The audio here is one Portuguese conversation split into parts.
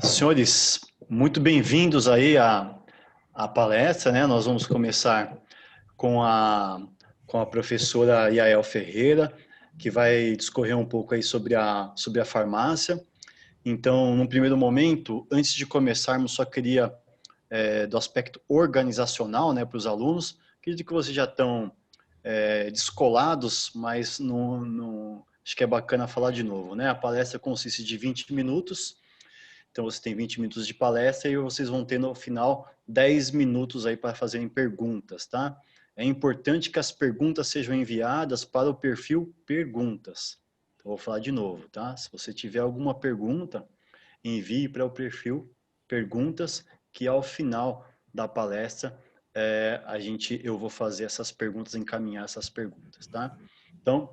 Senhores, muito bem-vindos aí à palestra, né? Nós vamos começar com a professora Yael Ferreira, que vai discorrer um pouco aí sobre a farmácia. Então, num primeiro momento, antes de começarmos, só queria, do aspecto organizacional, né, para os alunos, acredito que vocês já estão descolados, mas acho que é bacana falar de novo, né? A palestra consiste de 20 minutos. Então, você tem 20 minutos de palestra e vocês vão ter no final 10 minutos aí para fazerem perguntas, tá? É importante que as perguntas sejam enviadas para o perfil perguntas. Então, vou falar de novo, tá? Se você tiver alguma pergunta, envie para o perfil perguntas, que ao final da palestra eu vou fazer essas perguntas, encaminhar essas perguntas, tá? Então,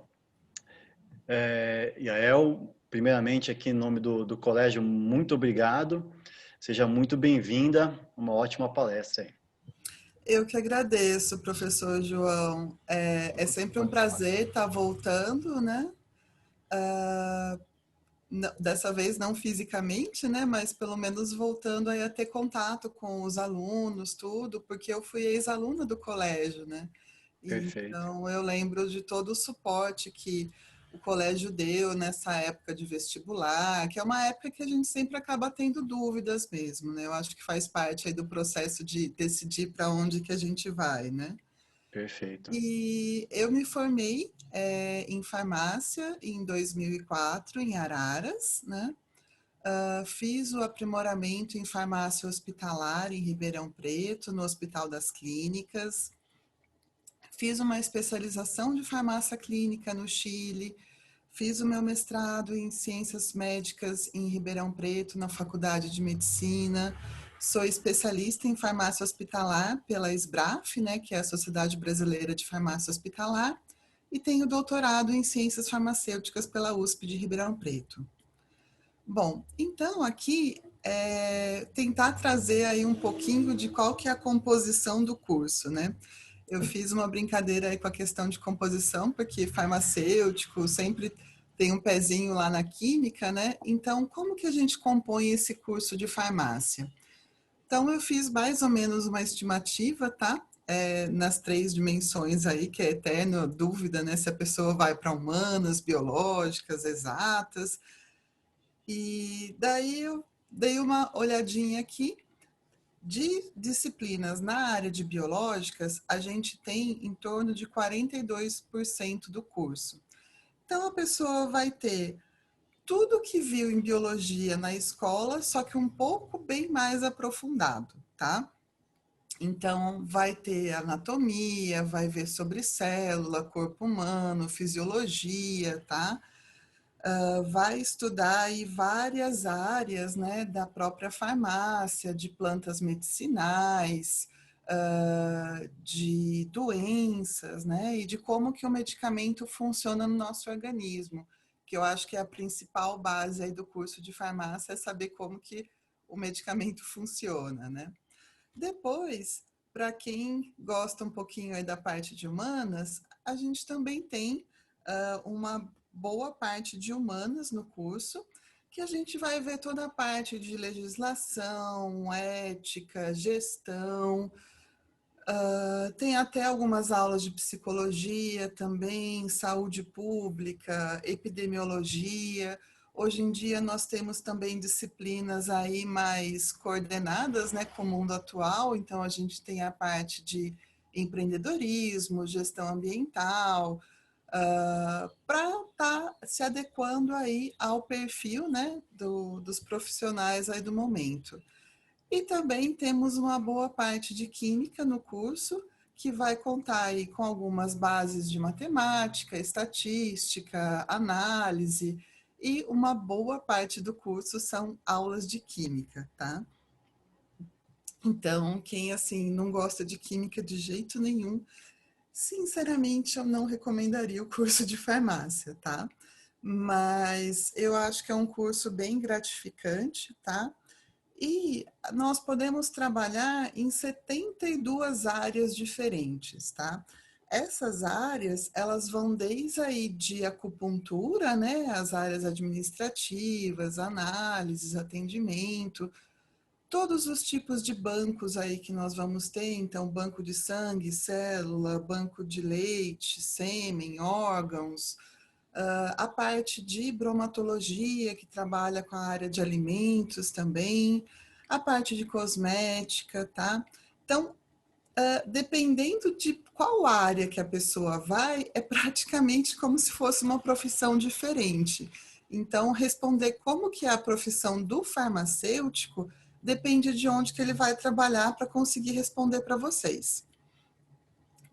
Yael, primeiramente aqui em nome do colégio, muito obrigado. Seja muito bem-vinda, uma ótima palestra aí. Eu que agradeço, professor João. É sempre um prazer estar voltando, né? Dessa vez não fisicamente, né? Mas pelo menos voltando aí a ter contato com os alunos, tudo, porque eu fui ex-aluna do colégio, né? Perfeito. Então eu lembro de todo o suporte que o colégio deu nessa época de vestibular, que é uma época que a gente sempre acaba tendo dúvidas mesmo, né? Eu acho que faz parte aí do processo de decidir para onde que a gente vai, né? Perfeito. E eu me formei em farmácia em 2004, em Araras, né? Fiz o aprimoramento em farmácia hospitalar em Ribeirão Preto, no Hospital das Clínicas. Fiz uma especialização de farmácia clínica no Chile. Fiz o meu mestrado em ciências médicas em Ribeirão Preto, na Faculdade de Medicina. Sou especialista em farmácia hospitalar pela SBRAF, né, que é a Sociedade Brasileira de Farmácia Hospitalar, e tenho doutorado em ciências farmacêuticas pela USP de Ribeirão Preto. Bom, então aqui tentar trazer aí um pouquinho de qual que é a composição do curso, né? Eu fiz uma brincadeira aí com a questão de composição, porque farmacêutico sempre tem um pezinho lá na química, né? Então, como que a gente compõe esse curso de farmácia? Então, eu fiz mais ou menos uma estimativa, tá? Nas 3 dimensões aí, que é eterna dúvida, né? Se a pessoa vai para humanas, biológicas, exatas. E daí eu dei uma olhadinha aqui. De disciplinas na área de biológicas, a gente tem em torno de 42% do curso. Então, a pessoa vai ter tudo que viu em biologia na escola, só que um pouco bem mais aprofundado, tá? Então, vai ter anatomia, vai ver sobre célula, corpo humano, fisiologia, tá? Vai estudar aí várias áreas, né, da própria farmácia, de plantas medicinais, de doenças, né, e de como que o medicamento funciona no nosso organismo, que eu acho que é a principal base aí do curso de farmácia, é saber como que o medicamento funciona, né. Depois, para quem gosta um pouquinho aí da parte de humanas, a gente também tem uma boa parte de humanas no curso, que a gente vai ver toda a parte de legislação, ética, gestão, tem até algumas aulas de psicologia também, saúde pública, epidemiologia. Hoje em dia nós temos também disciplinas aí mais coordenadas, né, com o mundo atual. Então a gente tem a parte de empreendedorismo, gestão ambiental, para estar se adequando aí ao perfil, né, dos profissionais aí do momento. E também temos uma boa parte de química no curso, que vai contar aí com algumas bases de matemática, estatística, análise, e uma boa parte do curso são aulas de química, tá? Então, quem assim não gosta de química de jeito nenhum, sinceramente eu não recomendaria o curso de farmácia, tá? Mas eu acho que é um curso bem gratificante, tá? E nós podemos trabalhar em 72 áreas diferentes, tá? Essas áreas, elas vão desde aí de acupuntura, né, as áreas administrativas, análises, atendimento, todos os tipos de bancos aí que nós vamos ter, então banco de sangue, célula, banco de leite, sêmen, órgãos, a parte de bromatologia, que trabalha com a área de alimentos também, a parte de cosmética, tá? Então, dependendo de qual área que a pessoa vai, é praticamente como se fosse uma profissão diferente. Então, responder como que é a profissão do farmacêutico depende de onde que ele vai trabalhar para conseguir responder para vocês.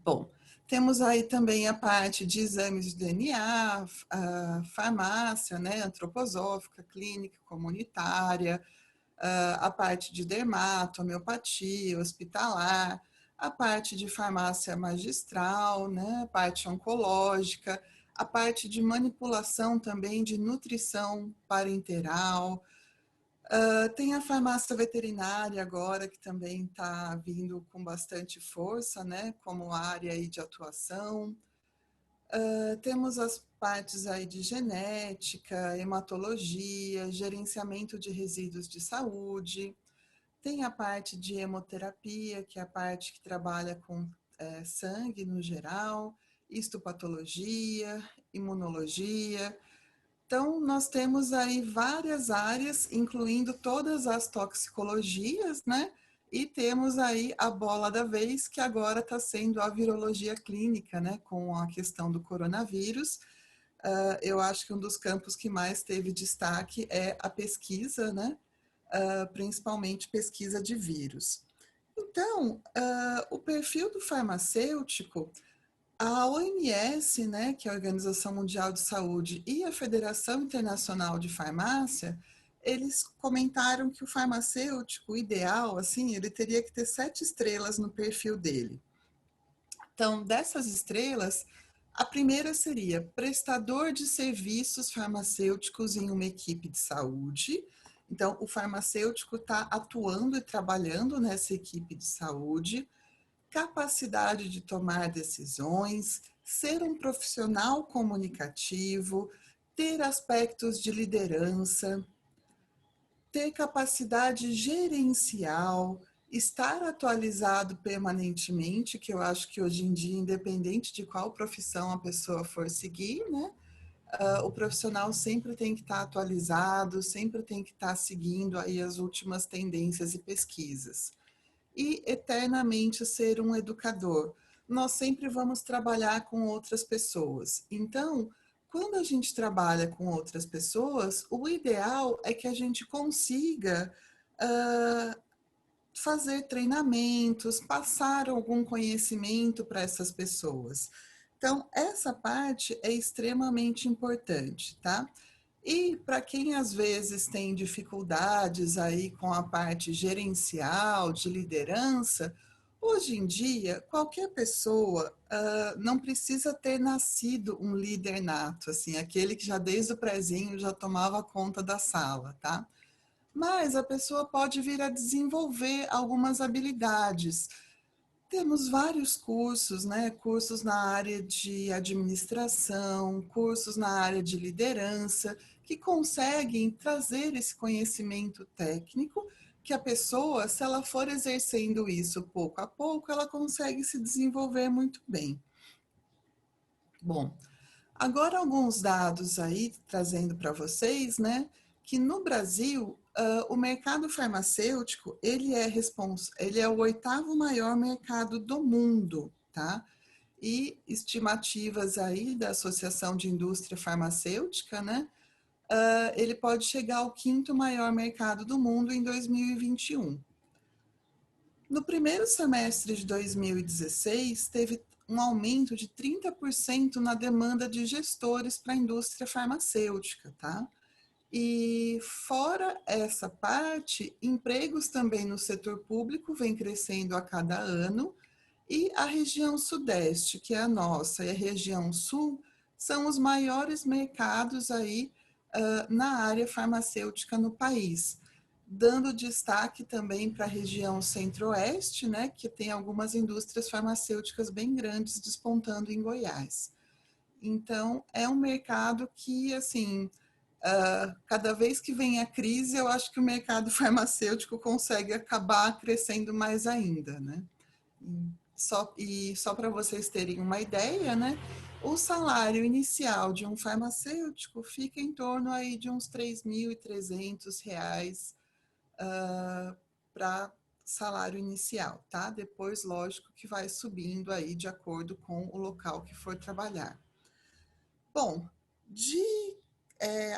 Bom, temos aí também a parte de exames de DNA, a farmácia, né, antroposófica, clínica, comunitária, a parte de dermato, homeopatia, hospitalar, a parte de farmácia magistral, né, a parte oncológica, a parte de manipulação também de nutrição parenteral. Tem a farmácia veterinária agora, que também está vindo com bastante força, né, como área aí de atuação. Temos as partes aí de genética, hematologia, gerenciamento de resíduos de saúde. Tem a parte de hemoterapia, que é a parte que trabalha com sangue no geral, histopatologia, imunologia. Então, nós temos aí várias áreas, incluindo todas as toxicologias, né? E temos aí a bola da vez, que agora está sendo a virologia clínica, né? Com a questão do coronavírus. Eu acho que um dos campos que mais teve destaque é a pesquisa, né? Principalmente pesquisa de vírus. Então, o perfil do farmacêutico, a OMS, né, que é a Organização Mundial de Saúde, e a Federação Internacional de Farmácia, eles comentaram que o farmacêutico ideal, assim, ele teria que ter 7 estrelas no perfil dele. Então, dessas estrelas, a primeira seria prestador de serviços farmacêuticos em uma equipe de saúde. Então, o farmacêutico está atuando e trabalhando nessa equipe de saúde, capacidade de tomar decisões, ser um profissional comunicativo, ter aspectos de liderança, ter capacidade gerencial, estar atualizado permanentemente, que eu acho que hoje em dia, independente de qual profissão a pessoa for seguir, né? O profissional sempre tem que estar atualizado, sempre tem que estar seguindo aí as últimas tendências e pesquisas. E eternamente ser um educador. Nós sempre vamos trabalhar com outras pessoas. Então, quando a gente trabalha com outras pessoas, o ideal é que a gente consiga fazer treinamentos, passar algum conhecimento para essas pessoas. Então, essa parte é extremamente importante, tá? E para quem às vezes tem dificuldades aí com a parte gerencial, de liderança, hoje em dia, qualquer pessoa não precisa ter nascido um líder nato, assim, aquele que já desde o prezinho já tomava conta da sala, tá? Mas a pessoa pode vir a desenvolver algumas habilidades. Temos vários cursos, né? Cursos na área de administração, cursos na área de liderança, que conseguem trazer esse conhecimento técnico que a pessoa, se ela for exercendo isso pouco a pouco, ela consegue se desenvolver muito bem. Bom, agora alguns dados aí trazendo para vocês, né? Que no Brasil, o mercado farmacêutico, ele é o 8º maior mercado do mundo, tá? E estimativas aí da Associação de Indústria Farmacêutica, né? Ele pode chegar ao 5º maior mercado do mundo em 2021. No primeiro semestre de 2016, teve um aumento de 30% na demanda de gestores para a indústria farmacêutica, tá? E fora essa parte, empregos também no setor público vem crescendo a cada ano, e a região sudeste, que é a nossa, e a região sul, são os maiores mercados aí na área farmacêutica no país. dando destaque também para a região centro-oeste, né, que tem algumas indústrias farmacêuticas bem grandes despontando em Goiás. Então, é um mercado que, assim, cada vez que vem a crise, eu acho que o mercado farmacêutico consegue acabar crescendo mais ainda, né? Só para vocês terem uma ideia, né? O salário inicial de um farmacêutico fica em torno aí de uns R$ 3.300 para salário inicial, tá? Depois, lógico que vai subindo aí de acordo com o local que for trabalhar. Bom, de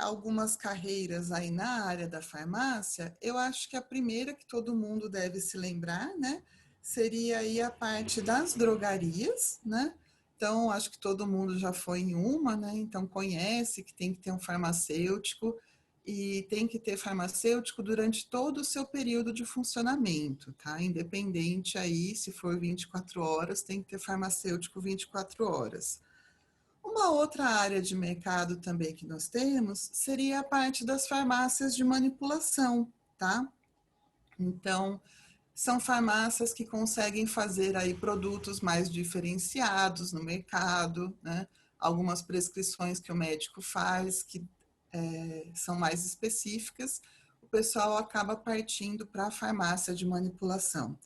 algumas carreiras aí na área da farmácia, eu acho que a primeira que todo mundo deve se lembrar, né, seria aí a parte das drogarias, né? Então, acho que todo mundo já foi em uma, né? Então, conhece que tem que ter um farmacêutico e tem que ter farmacêutico durante todo o seu período de funcionamento, tá? Independente aí, se for 24 horas, tem que ter farmacêutico 24 horas. Uma outra área de mercado também que nós temos seria a parte das farmácias de manipulação, tá? Então, são farmácias que conseguem fazer aí produtos mais diferenciados no mercado, né? Algumas prescrições que o médico faz que são mais específicas, o pessoal acaba partindo para a farmácia de manipulação.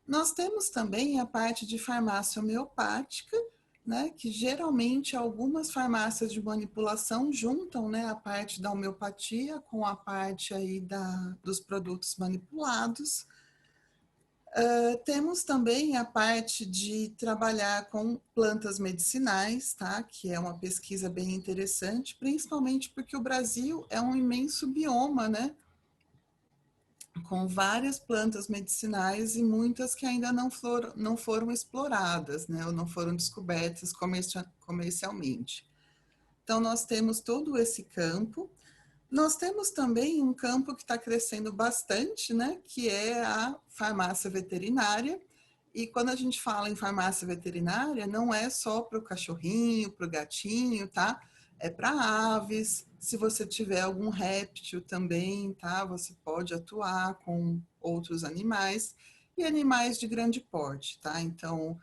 Nós temos também a parte de farmácia homeopática, né, que geralmente algumas farmácias de manipulação juntam, né, a parte da homeopatia com a parte aí dos produtos manipulados. Temos também a parte de trabalhar com plantas medicinais, tá, que é uma pesquisa bem interessante, principalmente porque o Brasil é um imenso bioma, né, com várias plantas medicinais e muitas que ainda não foram exploradas, né, ou não foram descobertas comercialmente. Então, nós temos todo esse campo. Nós temos também um campo que está crescendo bastante, né, que é a farmácia veterinária. E quando a gente fala em farmácia veterinária, não é só para o cachorrinho, para o gatinho, tá? É para aves. Se você tiver algum réptil também, tá? Você pode atuar com outros animais e animais de grande porte, tá? Então,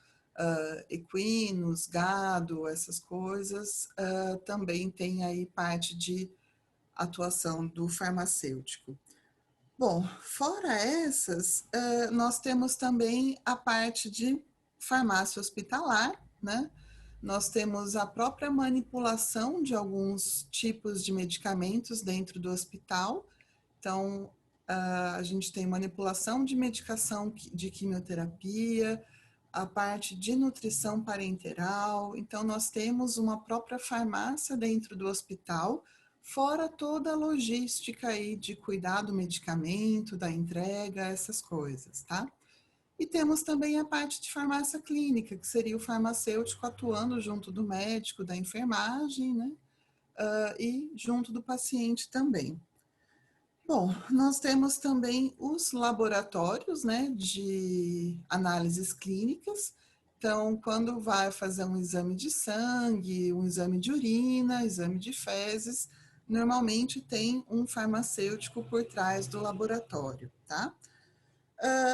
equinos, gado, essas coisas, também tem aí parte de atuação do farmacêutico. Bom, fora essas, nós temos também a parte de farmácia hospitalar, né? Nós temos a própria manipulação de alguns tipos de medicamentos dentro do hospital. Então, a gente tem manipulação de medicação de quimioterapia, a parte de nutrição parenteral. Então, nós temos uma própria farmácia dentro do hospital, fora toda a logística aí de cuidar do medicamento, da entrega, essas coisas, tá? E temos também a parte de farmácia clínica, que seria o farmacêutico atuando junto do médico, da enfermagem, né? E junto do paciente também. Bom, nós temos também os laboratórios, né, de análises clínicas. Então, quando vai fazer um exame de sangue, um exame de urina, exame de fezes, normalmente tem um farmacêutico por trás do laboratório, tá?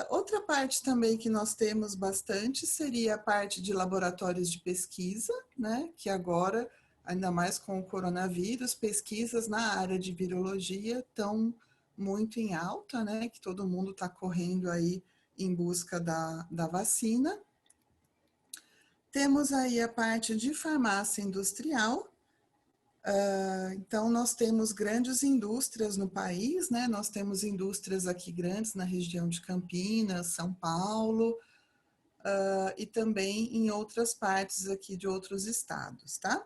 Outra parte também que nós temos bastante seria a parte de laboratórios de pesquisa, né, que agora, ainda mais com o coronavírus, pesquisas na área de virologia estão muito em alta, né, que todo mundo está correndo aí em busca da vacina. Temos aí a parte de farmácia industrial. Então, nós temos grandes indústrias no país, né? Nós temos indústrias aqui grandes na região de Campinas, São Paulo, e também em outras partes aqui de outros estados, tá?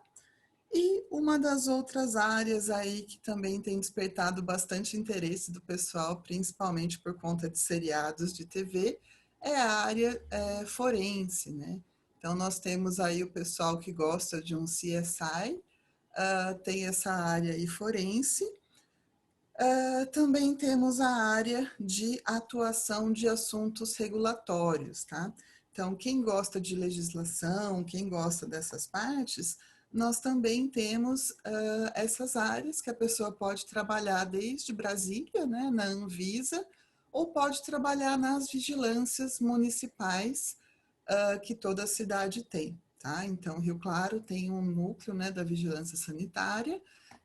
E uma das outras áreas aí que também tem despertado bastante interesse do pessoal, principalmente por conta de seriados de TV, é a área forense, né? Então, nós temos aí o pessoal que gosta de um CSI, tem essa área aí forense. Também temos a área de atuação de assuntos regulatórios, tá? Então, quem gosta de legislação, quem gosta dessas partes, nós também temos essas áreas que a pessoa pode trabalhar desde Brasília, né, na Anvisa, ou pode trabalhar nas vigilâncias municipais que toda cidade tem. Tá? Então, Rio Claro tem um núcleo, né, da vigilância sanitária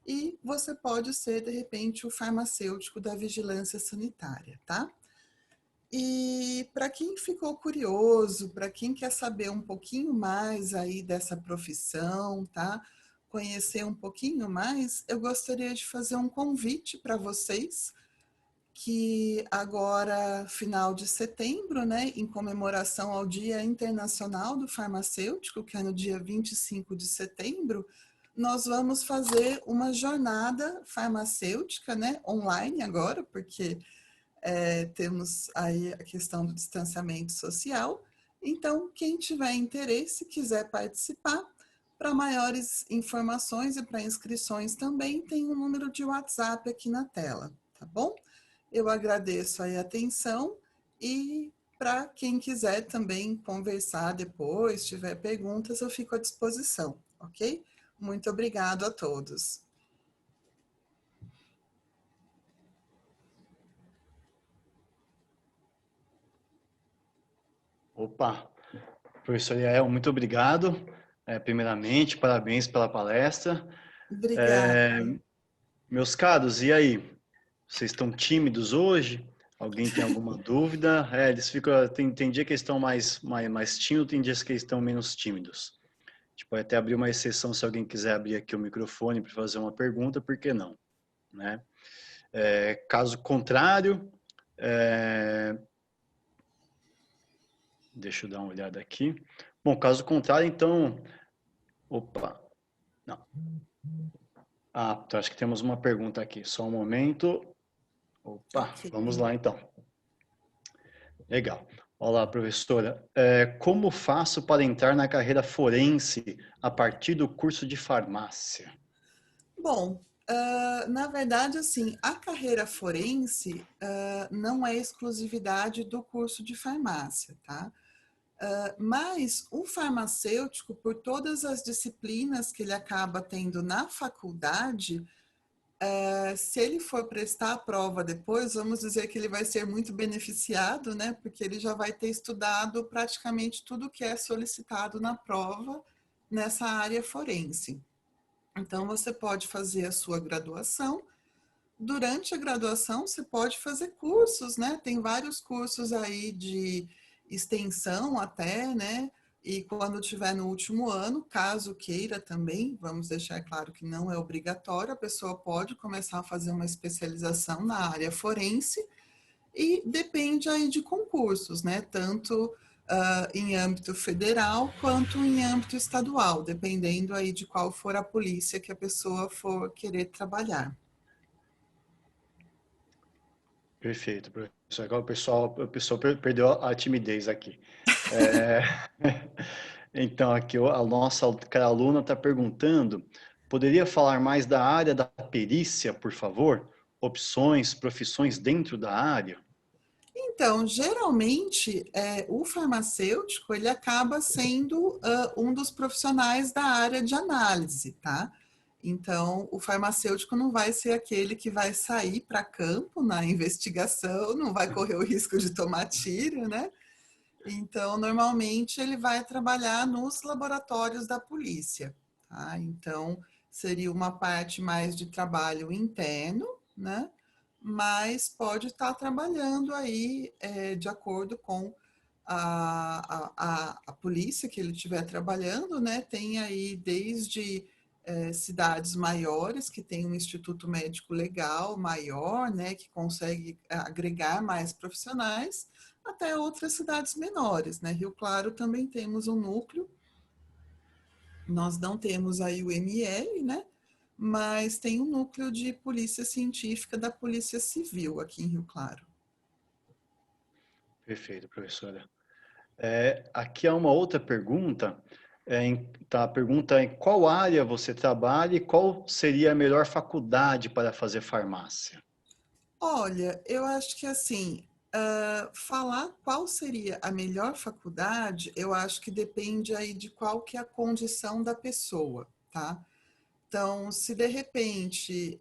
e você pode ser, de repente, o farmacêutico da vigilância sanitária, tá? E para quem ficou curioso, para quem quer saber um pouquinho mais aí dessa profissão, tá? Conhecer um pouquinho mais, eu gostaria de fazer um convite para vocês que agora, final de setembro, né, em comemoração ao Dia Internacional do Farmacêutico, que é no dia 25 de setembro, nós vamos fazer uma jornada farmacêutica, né, online agora, porque temos aí a questão do distanciamento social. Então, quem tiver interesse, quiser participar, para maiores informações e para inscrições também tem um número de WhatsApp aqui na tela, tá bom? Eu agradeço aí a atenção e para quem quiser também conversar depois, tiver perguntas, eu fico à disposição, ok? Muito obrigado a todos. Opa, professor Yael, muito obrigado. Primeiramente, parabéns pela palestra. Obrigada. Meus caros, e aí? Vocês estão tímidos hoje? Alguém tem alguma dúvida? Eles ficam, tem dia que eles estão mais tímidos, tem dias que eles estão menos tímidos. A gente pode até abrir uma exceção se alguém quiser abrir aqui o microfone para fazer uma pergunta, por que não? Né? Caso contrário, deixa eu dar uma olhada aqui. Bom, caso contrário, então... Opa, não. Então acho que temos uma pergunta aqui. Só um momento. Opa, Ok. vamos lá então. Legal. Olá, professora. Como faço para entrar na carreira forense a partir do curso de farmácia? Bom, na verdade, assim, a carreira forense não é exclusividade do curso de farmácia, tá? Mas o farmacêutico, por todas as disciplinas que ele acaba tendo na faculdade, se ele for prestar a prova depois, vamos dizer que ele vai ser muito beneficiado, né? Porque ele já vai ter estudado praticamente tudo que é solicitado na prova nessa área forense. Então, você pode fazer a sua graduação. Durante a graduação, você pode fazer cursos, né? Tem vários cursos aí de extensão até, né? E quando estiver no último ano, caso queira também, vamos deixar claro que não é obrigatório, a pessoa pode começar a fazer uma especialização na área forense e depende aí de concursos, né? Tanto em âmbito federal quanto em âmbito estadual, dependendo aí de qual for a polícia que a pessoa for querer trabalhar. Perfeito, professor. Agora o pessoal perdeu a timidez aqui. É, Então, aqui a nossa aluna está perguntando, poderia falar mais da área da perícia, por favor? Opções, profissões dentro da área? Então, geralmente, o farmacêutico, ele acaba sendo um dos profissionais da área de análise, tá? Então, o farmacêutico não vai ser aquele que vai sair para campo na investigação, não vai correr o risco de tomar tiro, né? Então, normalmente, ele vai trabalhar nos laboratórios da polícia, tá? Então, seria uma parte mais de trabalho interno, né? Mas pode estar trabalhando aí de acordo com a polícia que ele estiver trabalhando, né? Tem aí desde cidades maiores que tem um instituto médico legal maior, né? Que consegue agregar mais profissionais, até outras cidades menores, né? Rio Claro também temos um núcleo. Nós não temos aí o ML, né? Mas tem um núcleo de polícia científica da Polícia Civil aqui em Rio Claro. Perfeito, professora. Aqui há uma outra pergunta. A pergunta é em qual área você trabalha e qual seria a melhor faculdade para fazer farmácia? Olha, eu acho que assim, falar qual seria a melhor faculdade, eu acho que depende aí de qual que é a condição da pessoa, tá? Então, se de repente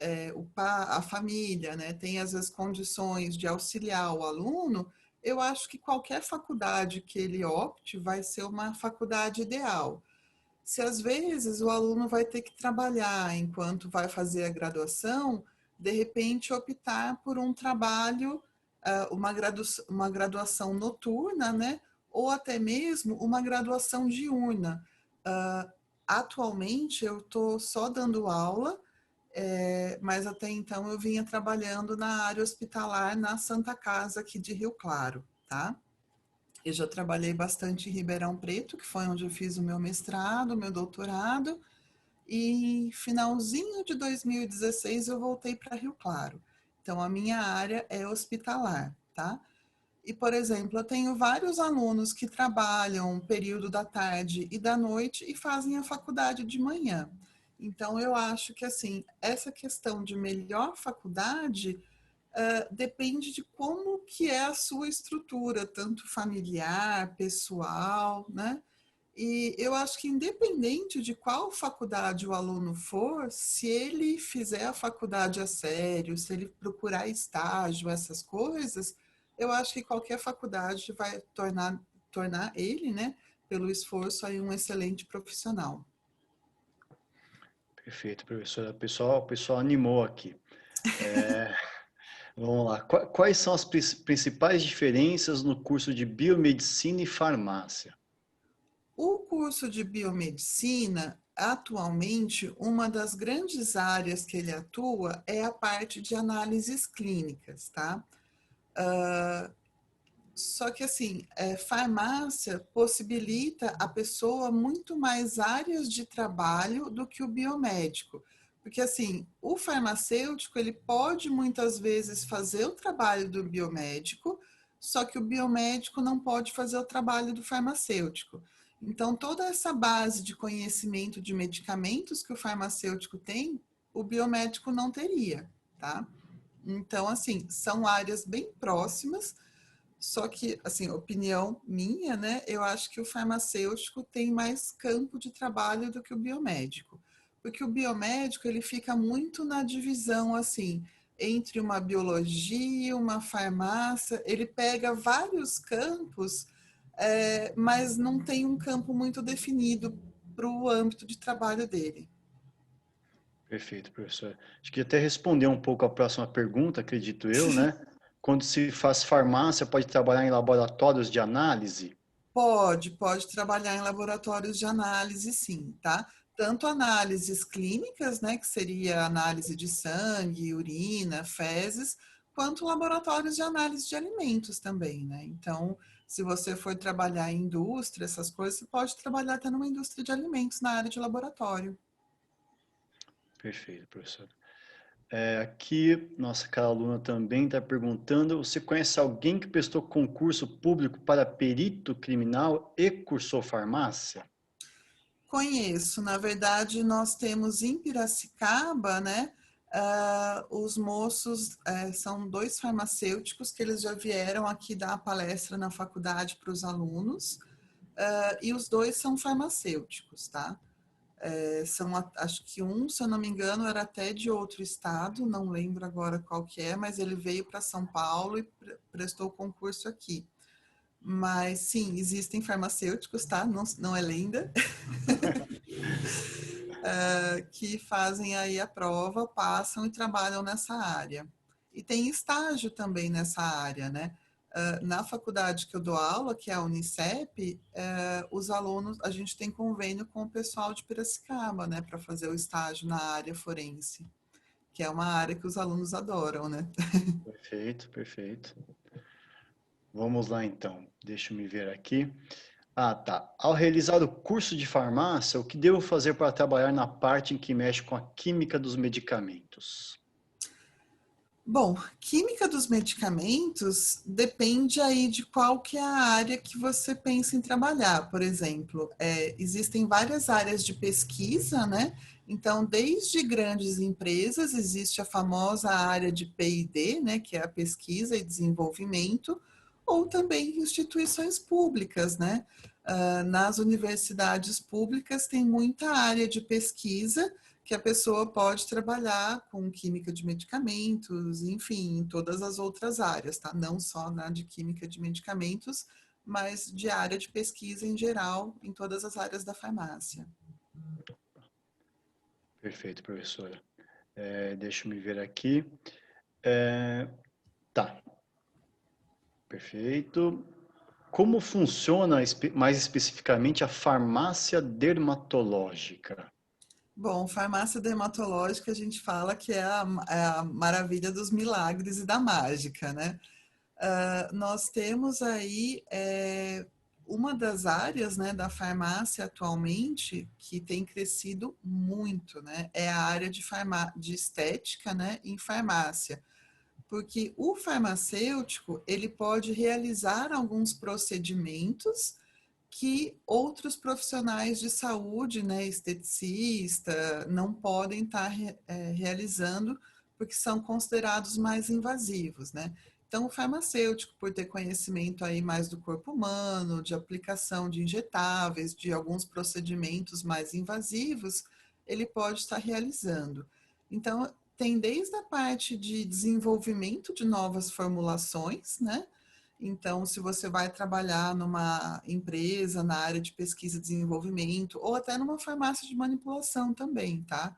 a família, né, tem às vezes condições de auxiliar o aluno, eu acho que qualquer faculdade que ele opte vai ser uma faculdade ideal. Se às vezes o aluno vai ter que trabalhar enquanto vai fazer a graduação, de repente optar por um trabalho, uma graduação noturna, né? Ou até mesmo uma graduação diurna. Atualmente eu estou só dando aula, mas até então eu vinha trabalhando na área hospitalar na Santa Casa aqui de Rio Claro, tá? Eu já trabalhei bastante em Ribeirão Preto, que foi onde eu fiz o meu mestrado, o meu doutorado, e finalzinho de 2016 eu voltei para Rio Claro. Então a minha área é hospitalar, tá? E, por exemplo, eu tenho vários alunos que trabalham um período da tarde e da noite e fazem a faculdade de manhã. Então, eu acho que, assim, essa questão de melhor faculdade depende de como que é a sua estrutura, tanto familiar, pessoal, né? E eu acho que independente de qual faculdade o aluno for, se ele fizer a faculdade a sério, se ele procurar estágio, essas coisas, eu acho que qualquer faculdade vai tornar ele, né, pelo esforço, aí um excelente profissional. Perfeito, professora. O pessoal animou aqui. Vamos lá. Quais são as principais diferenças no curso de biomedicina e farmácia? O curso de biomedicina, atualmente, uma das grandes áreas que ele atua é a parte de análises clínicas, tá? Só que, assim, farmácia possibilita a pessoa muito mais áreas de trabalho do que o biomédico. Porque, assim, o farmacêutico, ele pode muitas vezes fazer o trabalho do biomédico, só que o biomédico não pode fazer o trabalho do farmacêutico. Então, toda essa base de conhecimento de medicamentos que o farmacêutico tem, o biomédico não teria, tá? Então, assim, são áreas bem próximas, só que, assim, opinião minha, né? Eu acho que o farmacêutico tem mais campo de trabalho do que o biomédico. Porque o biomédico, ele fica muito na divisão, assim, entre uma biologia, uma farmácia, ele pega vários campos, mas não tem um campo muito definido para o âmbito de trabalho dele. Perfeito, professor. Acho que até responder um pouco a próxima pergunta, acredito eu, né? Quando se faz farmácia, pode trabalhar em laboratórios de análise? Pode trabalhar em laboratórios de análise, sim, tá? Tanto análises clínicas, né, que seria análise de sangue, urina, fezes, quanto laboratórios de análise de alimentos também, né? Então, se você for trabalhar em indústria, essas coisas, você pode trabalhar até numa indústria de alimentos na área de laboratório. Perfeito, professor. Aqui, nossa cara aluna também está perguntando: você conhece alguém que prestou concurso público para perito criminal e cursou farmácia? Conheço, na verdade, nós temos em Piracicaba, né? Os moços são dois farmacêuticos que eles já vieram aqui dar palestra na faculdade para os alunos, e os dois são farmacêuticos, tá? Acho que um, se eu não me engano, era até de outro estado, não lembro agora qual que é, mas ele veio para São Paulo e prestou o concurso aqui. Mas sim, existem farmacêuticos, tá? Não, não é lenda. Que fazem aí a prova, passam e trabalham nessa área. E tem estágio também nessa área, né? Na faculdade que eu dou aula, que é a Unicep, os alunos, a gente tem convênio com o pessoal de Piracicaba, né, para fazer o estágio na área forense, que é uma área que os alunos adoram, né? Perfeito, perfeito. Vamos lá então, deixa eu me ver aqui. Ah, tá. Ao realizar o curso de farmácia, o que devo fazer para trabalhar na parte em que mexe com a química dos medicamentos? Bom, química dos medicamentos depende aí de qual que é a área que você pensa em trabalhar. Por exemplo, existem várias áreas de pesquisa, né? Então, desde grandes empresas, existe a famosa área de P&D, né? Que é a pesquisa e desenvolvimento, ou também instituições públicas, né? Nas universidades públicas tem muita área de pesquisa que a pessoa pode trabalhar com química de medicamentos, enfim, em todas as outras áreas, tá? Não só na de química de medicamentos, mas de área de pesquisa em geral, em todas as áreas da farmácia. Perfeito, professora. Deixa eu me ver aqui. Tá, perfeito. Como funciona mais especificamente a farmácia dermatológica? Bom, farmácia dermatológica a gente fala que é a maravilha dos milagres e da mágica, né? Nós temos aí uma das áreas, né, da farmácia atualmente que tem crescido muito, né? É a área de estética, né, em farmácia. Porque o farmacêutico, ele pode realizar alguns procedimentos que outros profissionais de saúde, né, esteticista, não podem estar realizando, porque são considerados mais invasivos, né? Então, o farmacêutico, por ter conhecimento aí mais do corpo humano, de aplicação de injetáveis, de alguns procedimentos mais invasivos, ele pode estar realizando. Então, tem desde a parte de desenvolvimento de novas formulações, né? Então, se você vai trabalhar numa empresa na área de pesquisa e desenvolvimento, ou até numa farmácia de manipulação também, tá?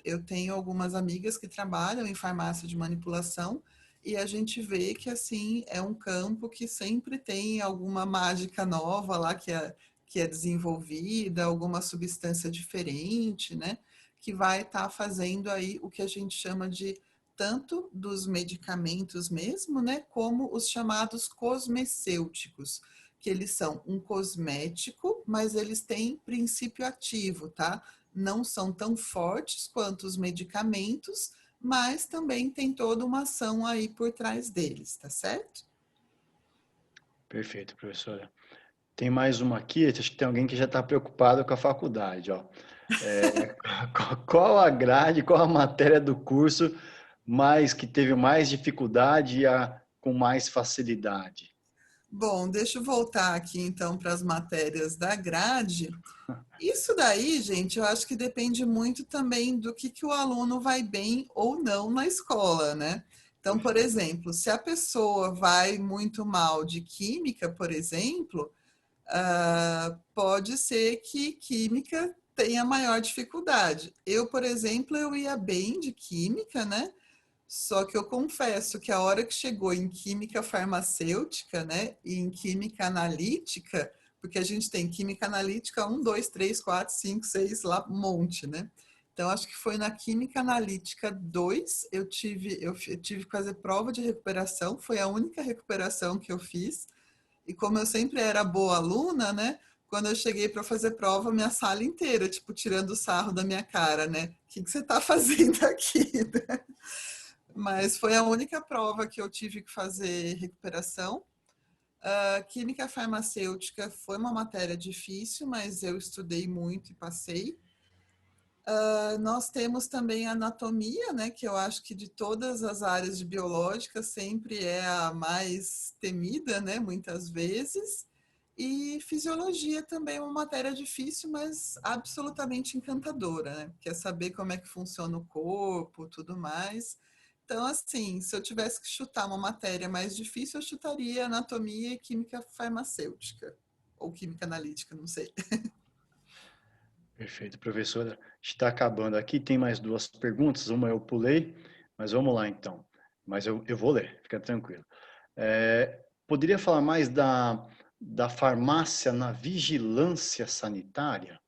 Eu tenho algumas amigas que trabalham em farmácia de manipulação e a gente vê que, assim, é um campo que sempre tem alguma mágica nova lá que é desenvolvida, alguma substância diferente, né? Que vai estar fazendo aí o que a gente chama de tanto dos medicamentos mesmo, né, como os chamados cosmecêuticos, que eles são um cosmético, mas eles têm princípio ativo, tá? Não são tão fortes quanto os medicamentos, mas também tem toda uma ação aí por trás deles, tá certo? Perfeito, professora. Tem mais uma aqui, acho que tem alguém que já está preocupado com a faculdade, ó. Qual a grade, qual a matéria do curso que teve mais dificuldade e com mais facilidade? Bom, deixa eu voltar aqui então para as matérias da grade. Isso daí, gente, eu acho que depende muito também do que o aluno vai bem ou não na escola, né? Então, por Perfeito. exemplo, se a pessoa vai muito mal de química, por exemplo, pode ser que química tenha maior dificuldade. Eu, por exemplo, eu ia bem de química, né? Só que eu confesso que a hora que chegou em química farmacêutica, né, e em química analítica, porque a gente tem química analítica 1, 2, 3, 4, 5, 6, lá um monte, né? Então, acho que foi na química analítica 2, eu tive que fazer prova de recuperação, foi a única recuperação que eu fiz. E como eu sempre era boa aluna, né? Quando eu cheguei para fazer prova, minha sala inteira, tipo, tirando o sarro da minha cara, né? O que você está fazendo aqui? Mas foi a única prova que eu tive que fazer recuperação. Química farmacêutica foi uma matéria difícil, mas eu estudei muito e passei. Nós temos também anatomia, né, que eu acho que de todas as áreas de biológica sempre é a mais temida, né, muitas vezes. E fisiologia também é uma matéria difícil, mas absolutamente encantadora, né? Quer saber como é que funciona o corpo, tudo mais. Então, assim, se eu tivesse que chutar uma matéria mais difícil, eu chutaria anatomia e química farmacêutica. Ou química analítica, não sei. Perfeito, professora. Está acabando aqui, tem mais duas perguntas. Uma eu pulei, mas vamos lá então. Mas eu vou ler, fica tranquilo. Poderia falar mais da farmácia na vigilância sanitária?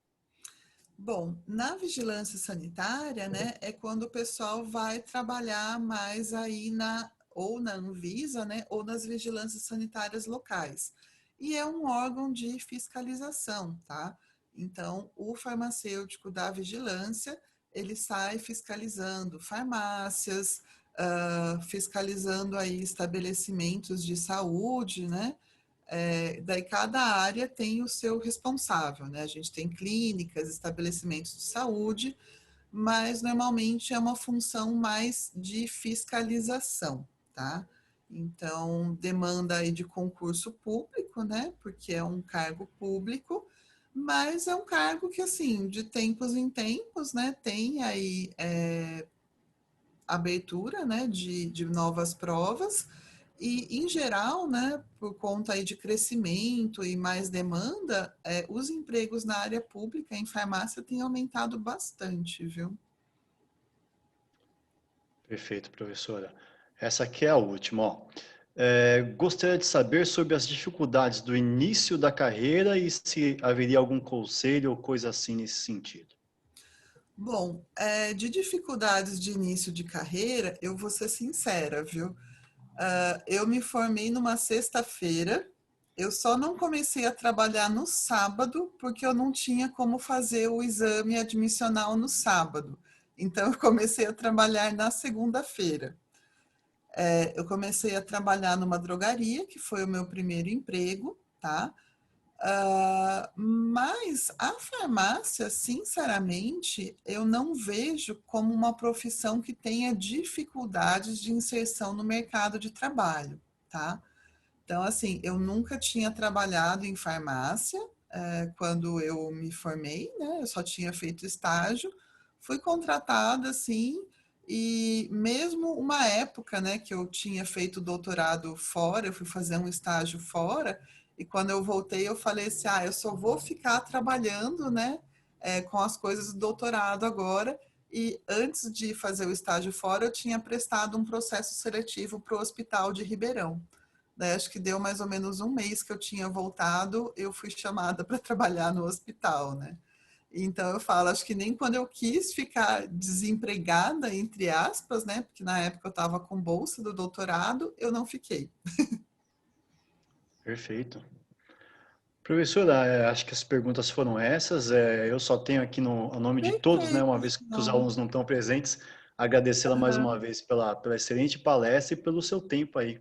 Bom, na vigilância sanitária, né, é quando o pessoal vai trabalhar mais aí ou na Anvisa, né, ou nas vigilâncias sanitárias locais. E é um órgão de fiscalização, tá? Então, o farmacêutico da vigilância, ele sai fiscalizando farmácias, fiscalizando aí estabelecimentos de saúde, né? Daí cada área tem o seu responsável, né? A gente tem clínicas, estabelecimentos de saúde, mas normalmente é uma função mais de fiscalização, tá? Então, demanda aí de concurso público, né? Porque é um cargo público, mas é um cargo que, assim, de tempos em tempos, né? Tem aí abertura, né? De novas provas. E, em geral, né, por conta aí de crescimento e mais demanda, os empregos na área pública em farmácia têm aumentado bastante, viu? Perfeito, professora. Essa aqui é a última, ó. Gostaria de saber sobre as dificuldades do início da carreira e se haveria algum conselho ou coisa assim nesse sentido. Bom, de dificuldades de início de carreira, eu vou ser sincera, viu? Eu me formei numa sexta-feira, eu só não comecei a trabalhar no sábado, porque eu não tinha como fazer o exame admissional no sábado. Então, eu comecei a trabalhar na segunda-feira. Eu comecei a trabalhar numa drogaria, que foi o meu primeiro emprego, tá? Mas a farmácia, sinceramente, eu não vejo como uma profissão que tenha dificuldades de inserção no mercado de trabalho, tá? Então, assim, eu nunca tinha trabalhado em farmácia quando eu me formei, né? Eu só tinha feito estágio, fui contratada, assim, e mesmo uma época, né, que eu tinha feito doutorado fora, eu fui fazer um estágio fora, e quando eu voltei, eu falei assim, eu só vou ficar trabalhando, né, com as coisas do doutorado agora, e antes de fazer o estágio fora, eu tinha prestado um processo seletivo para o Hospital de Ribeirão. Né? Acho que deu mais ou menos um mês que eu tinha voltado, eu fui chamada para trabalhar no hospital, né? Então eu falo, acho que nem quando eu quis ficar desempregada, entre aspas, né? Porque na época eu estava com bolsa do doutorado, eu não fiquei. Perfeito. Professora, acho que as perguntas foram essas. Eu só tenho aqui no nome de todos, né, uma Perfeito, vez que os João. alunos não estão presentes, agradecê-la mais uma Uhum. vez pela excelente palestra e pelo seu tempo aí.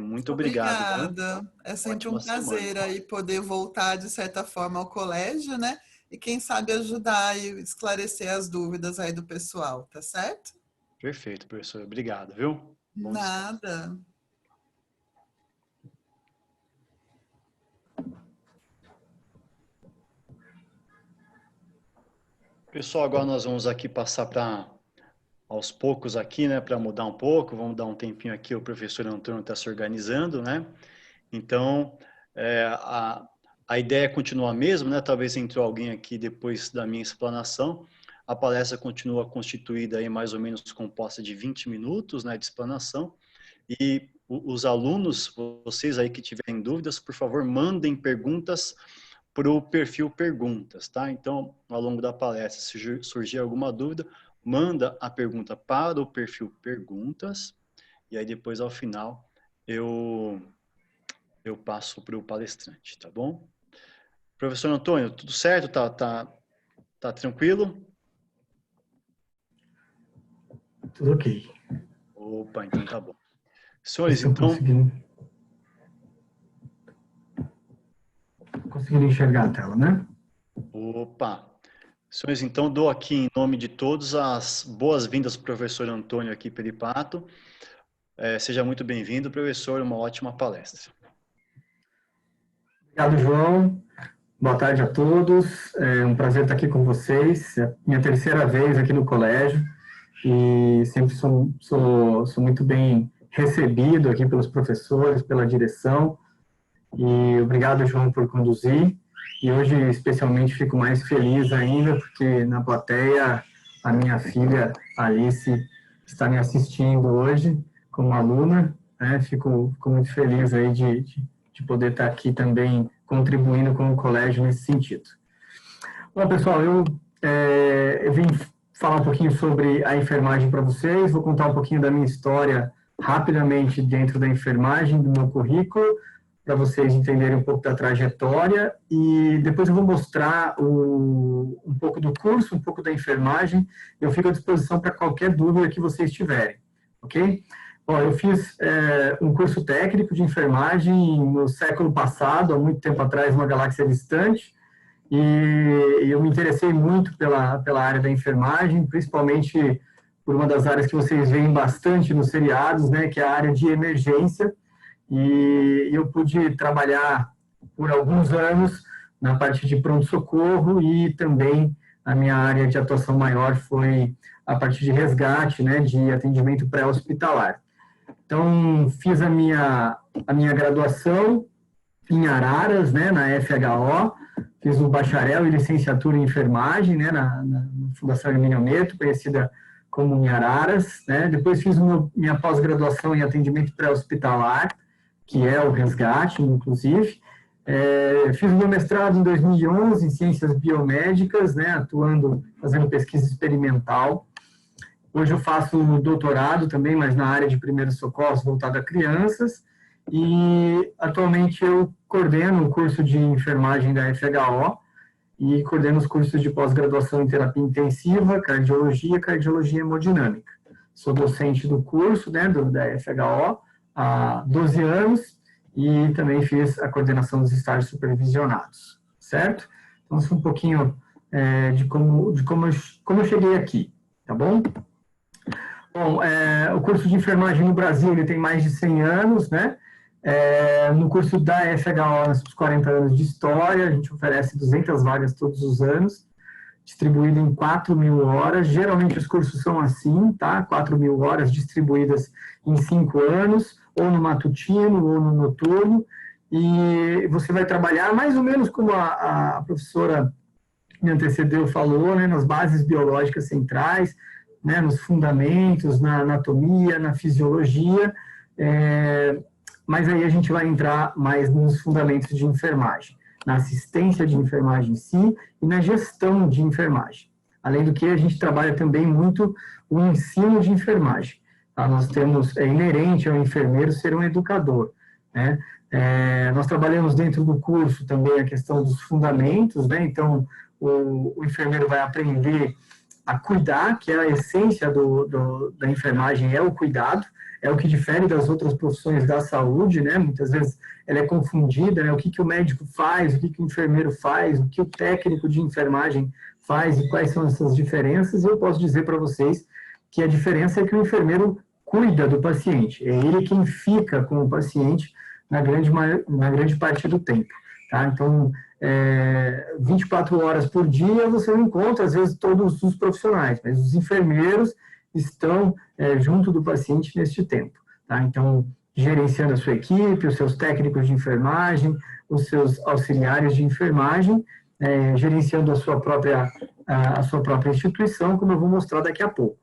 Muito obrigado, viu? Obrigada. É sempre um Ótima semana. prazer aí poder voltar, de certa forma, ao colégio, né? E quem sabe ajudar e esclarecer as dúvidas aí do pessoal, tá certo? Perfeito, professor. Obrigado, viu? Bom descanso. Nada. Pessoal, agora nós vamos aqui passar para aos poucos aqui, né, para mudar um pouco. Vamos dar um tempinho aqui, o professor Antônio está se organizando, né? Então, a ideia continua a mesma, né? Talvez entrou alguém aqui depois da minha explanação. A palestra continua constituída aí mais ou menos composta de 20 minutos, né, de explanação. E os alunos, vocês aí que tiverem dúvidas, por favor, mandem perguntas para o perfil perguntas, tá? Então, ao longo da palestra, se surgir alguma dúvida, manda a pergunta para o perfil perguntas e aí depois, ao final, eu passo para o palestrante, tá bom? Professor Antônio, tudo certo? Tá tranquilo? Tudo ok. Opa, então tá bom. Vocês Senhores, estão então... conseguindo enxergar a tela, né? Opa! Senhores, então dou aqui em nome de todos as boas-vindas ao professor Antônio aqui Peripato. Seja muito bem-vindo, professor, uma ótima palestra. Obrigado, João. Boa tarde a todos. É um prazer estar aqui com vocês. É a minha terceira vez aqui no colégio e sempre sou muito bem recebido aqui pelos professores, pela direção. E obrigado, João, por conduzir. E hoje, especialmente, fico mais feliz ainda, porque na plateia a minha filha Alice está me assistindo hoje como aluna. Né? Fico muito feliz aí de poder estar aqui também contribuindo com o colégio nesse sentido. Bom, pessoal, eu vim falar um pouquinho sobre a enfermagem para vocês, vou contar um pouquinho da minha história rapidamente dentro da enfermagem, do meu currículo, para vocês entenderem um pouco da trajetória, e depois eu vou mostrar um pouco do curso, um pouco da enfermagem, e eu fico à disposição para qualquer dúvida que vocês tiverem, ok? Bom, eu fiz um curso técnico de enfermagem no século passado, há muito tempo atrás, uma galáxia distante, e eu me interessei muito pela área da enfermagem, principalmente por uma das áreas que vocês veem bastante nos seriados, né, que é a área de emergência, e eu pude trabalhar por alguns anos na parte de pronto-socorro e também a minha área de atuação maior foi a parte de resgate, né, de atendimento pré-hospitalar. Então, fiz a minha graduação em Araras, né, na FHO, fiz um bacharel e licenciatura em enfermagem, né, na Fundação Hermínio Neto, conhecida como em Araras, né, depois fiz minha pós-graduação em atendimento pré-hospitalar, que é o resgate, inclusive. Fiz o meu mestrado em 2011 em ciências biomédicas, né, fazendo pesquisa experimental. Hoje eu faço doutorado também, mas na área de primeiros socorros voltado a crianças, e atualmente eu coordeno o curso de enfermagem da FHO e coordeno os cursos de pós-graduação em terapia intensiva, cardiologia hemodinâmica. Sou docente do curso, né, da FHO há 12 anos e também fiz a coordenação dos estágios supervisionados, certo? Então, isso é um pouquinho de como eu cheguei aqui, tá bom? Bom, o curso de enfermagem no Brasil ele tem mais de 100 anos, né? No curso da FHO, nós temos 40 anos de história, a gente oferece 200 vagas todos os anos, distribuído em 4.000 horas. Geralmente os cursos são assim, tá? 4.000 horas distribuídas em 5 anos, ou no matutino, ou no noturno, e você vai trabalhar mais ou menos como a professora me antecedeu falou, né? Nas bases biológicas centrais, né? Nos fundamentos, na anatomia, na fisiologia, mas aí a gente vai entrar mais nos fundamentos de enfermagem, na assistência de enfermagem em si e na gestão de enfermagem. Além do que, a gente trabalha também muito o ensino de enfermagem. Tá? Nós temos, inerente ao enfermeiro ser um educador, né? Nós trabalhamos dentro do curso também a questão dos fundamentos, né? Então, o enfermeiro vai aprender a cuidar, que é a essência da enfermagem, é o cuidado, é o que difere das outras profissões da saúde, né? Muitas vezes ela é confundida, né? O que o médico faz, o que o enfermeiro faz, o que o técnico de enfermagem faz e quais são essas diferenças. E eu posso dizer para vocês que a diferença é que o enfermeiro cuida do paciente, é ele quem fica com o paciente na grande parte do tempo, tá? Então, 24 horas por dia você não encontra, às vezes, todos os profissionais, mas os enfermeiros estão junto do paciente neste tempo, tá? Então, gerenciando a sua equipe, os seus técnicos de enfermagem, os seus auxiliares de enfermagem, gerenciando a sua própria instituição, como eu vou mostrar daqui a pouco.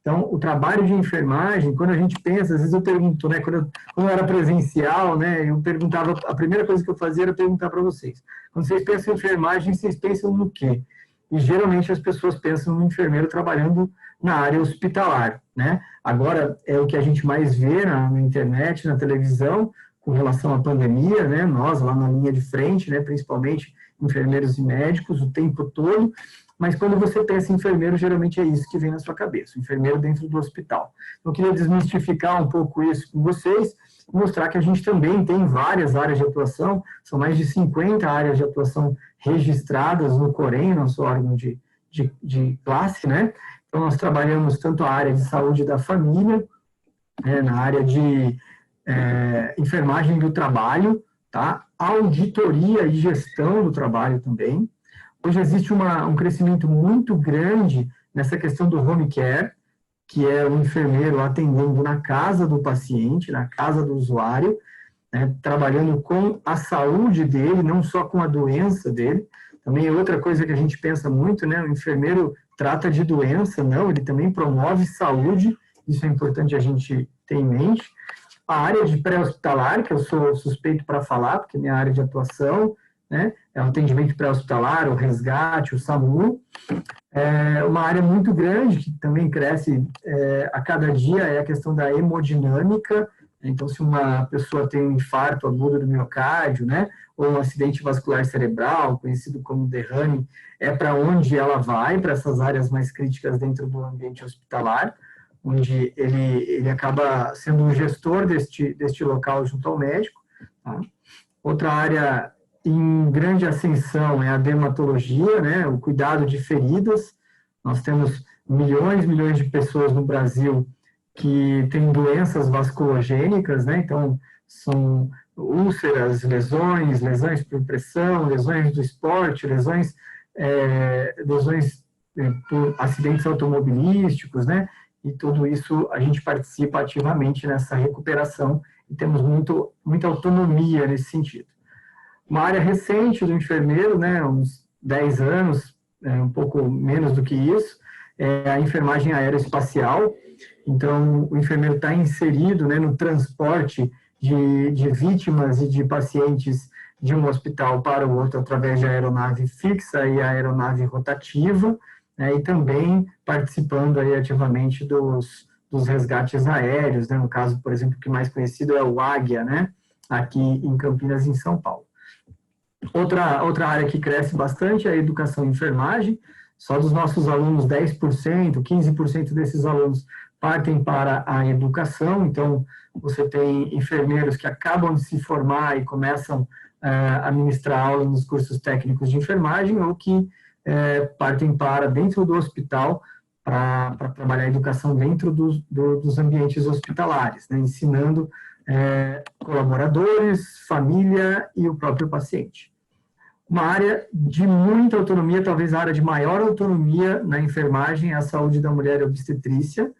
Então, o trabalho de enfermagem, quando a gente pensa, às vezes eu pergunto, né, quando eu era presencial, né, eu perguntava, a primeira coisa que eu fazia era perguntar para vocês, quando vocês pensam em enfermagem, vocês pensam no quê? E geralmente as pessoas pensam no enfermeiro trabalhando na área hospitalar, né? Agora, é o que a gente mais vê na internet, na televisão, com relação à pandemia, né? Nós lá na linha de frente, né, principalmente enfermeiros e médicos, o tempo todo. Mas quando você pensa em enfermeiro, geralmente é isso que vem na sua cabeça, o enfermeiro dentro do hospital. Então, eu queria desmistificar um pouco isso com vocês e mostrar que a gente também tem várias áreas de atuação, são mais de 50 áreas de atuação registradas no Corém, nosso órgão de classe, né? Então, nós trabalhamos tanto a área de saúde da família, na área de enfermagem do trabalho, tá? Auditoria e gestão do trabalho também. Hoje existe um crescimento muito grande nessa questão do home care, que é o enfermeiro atendendo na casa do paciente, na casa do usuário, né, trabalhando com a saúde dele, não só com a doença dele. Também é outra coisa que a gente pensa muito, né? O enfermeiro trata de doença, não, ele também promove saúde, isso é importante a gente ter em mente. A área de pré-hospitalar, que eu sou suspeito para falar, porque é minha área de atuação, né? É o atendimento pré-hospitalar, o resgate, o SAMU. É uma área muito grande, que também cresce a cada dia, é a questão da hemodinâmica. Então, se uma pessoa tem um infarto agudo do miocárdio, né, ou um acidente vascular cerebral, conhecido como derrame, é para onde ela vai, para essas áreas mais críticas dentro do ambiente hospitalar, onde ele acaba sendo um gestor deste local junto ao médico. Tá? Outra área em grande ascensão é a dermatologia, né, o cuidado de feridas. Nós temos milhões de pessoas no Brasil que têm doenças vasculogênicas, né? Então, são úlceras, lesões por pressão, lesões do esporte, lesões por acidentes automobilísticos, né? E tudo isso a gente participa ativamente nessa recuperação e temos muita autonomia nesse sentido. Uma área recente do enfermeiro, né, uns 10 anos, um pouco menos do que isso, é a enfermagem aeroespacial. Então, o enfermeiro está inserido, né, no transporte de vítimas e de pacientes de um hospital para o outro através de aeronave fixa e aeronave rotativa, né, e também participando aí ativamente dos resgates aéreos, né, no caso, por exemplo, que mais conhecido é o Águia, né, aqui em Campinas, em São Paulo. Outra área que cresce bastante é a educação e enfermagem. Só dos nossos alunos, 10%, 15% desses alunos partem para a educação. Então, você tem enfermeiros que acabam de se formar e começam a ministrar aulas nos cursos técnicos de enfermagem, ou que partem para dentro do hospital para trabalhar a educação dentro dos ambientes hospitalares, né, ensinando colaboradores, família e o próprio paciente. Uma área de muita autonomia, talvez a área de maior autonomia na enfermagem é a saúde da mulher e obstetrícia.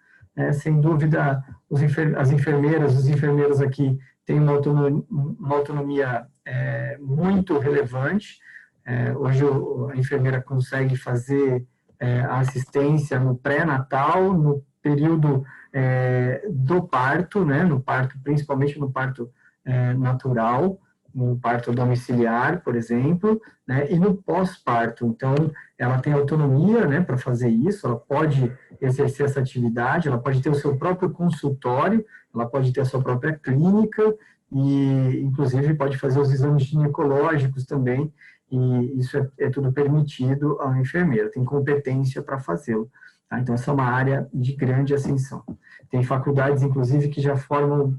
Sem dúvida, as enfermeiras, os enfermeiros aqui têm uma autonomia muito relevante. Hoje a enfermeira consegue fazer a assistência no pré-natal, no período do parto, né, no parto, principalmente no parto natural, no parto domiciliar, por exemplo, né, e no pós-parto. Então, ela tem autonomia, né, para fazer isso, ela pode exercer essa atividade, ela pode ter o seu próprio consultório, ela pode ter a sua própria clínica e, inclusive, pode fazer os exames ginecológicos também, e isso é tudo permitido ao enfermeiro, tem competência para fazê-lo. Tá? Então, essa é uma área de grande ascensão. Tem faculdades, inclusive, que já formam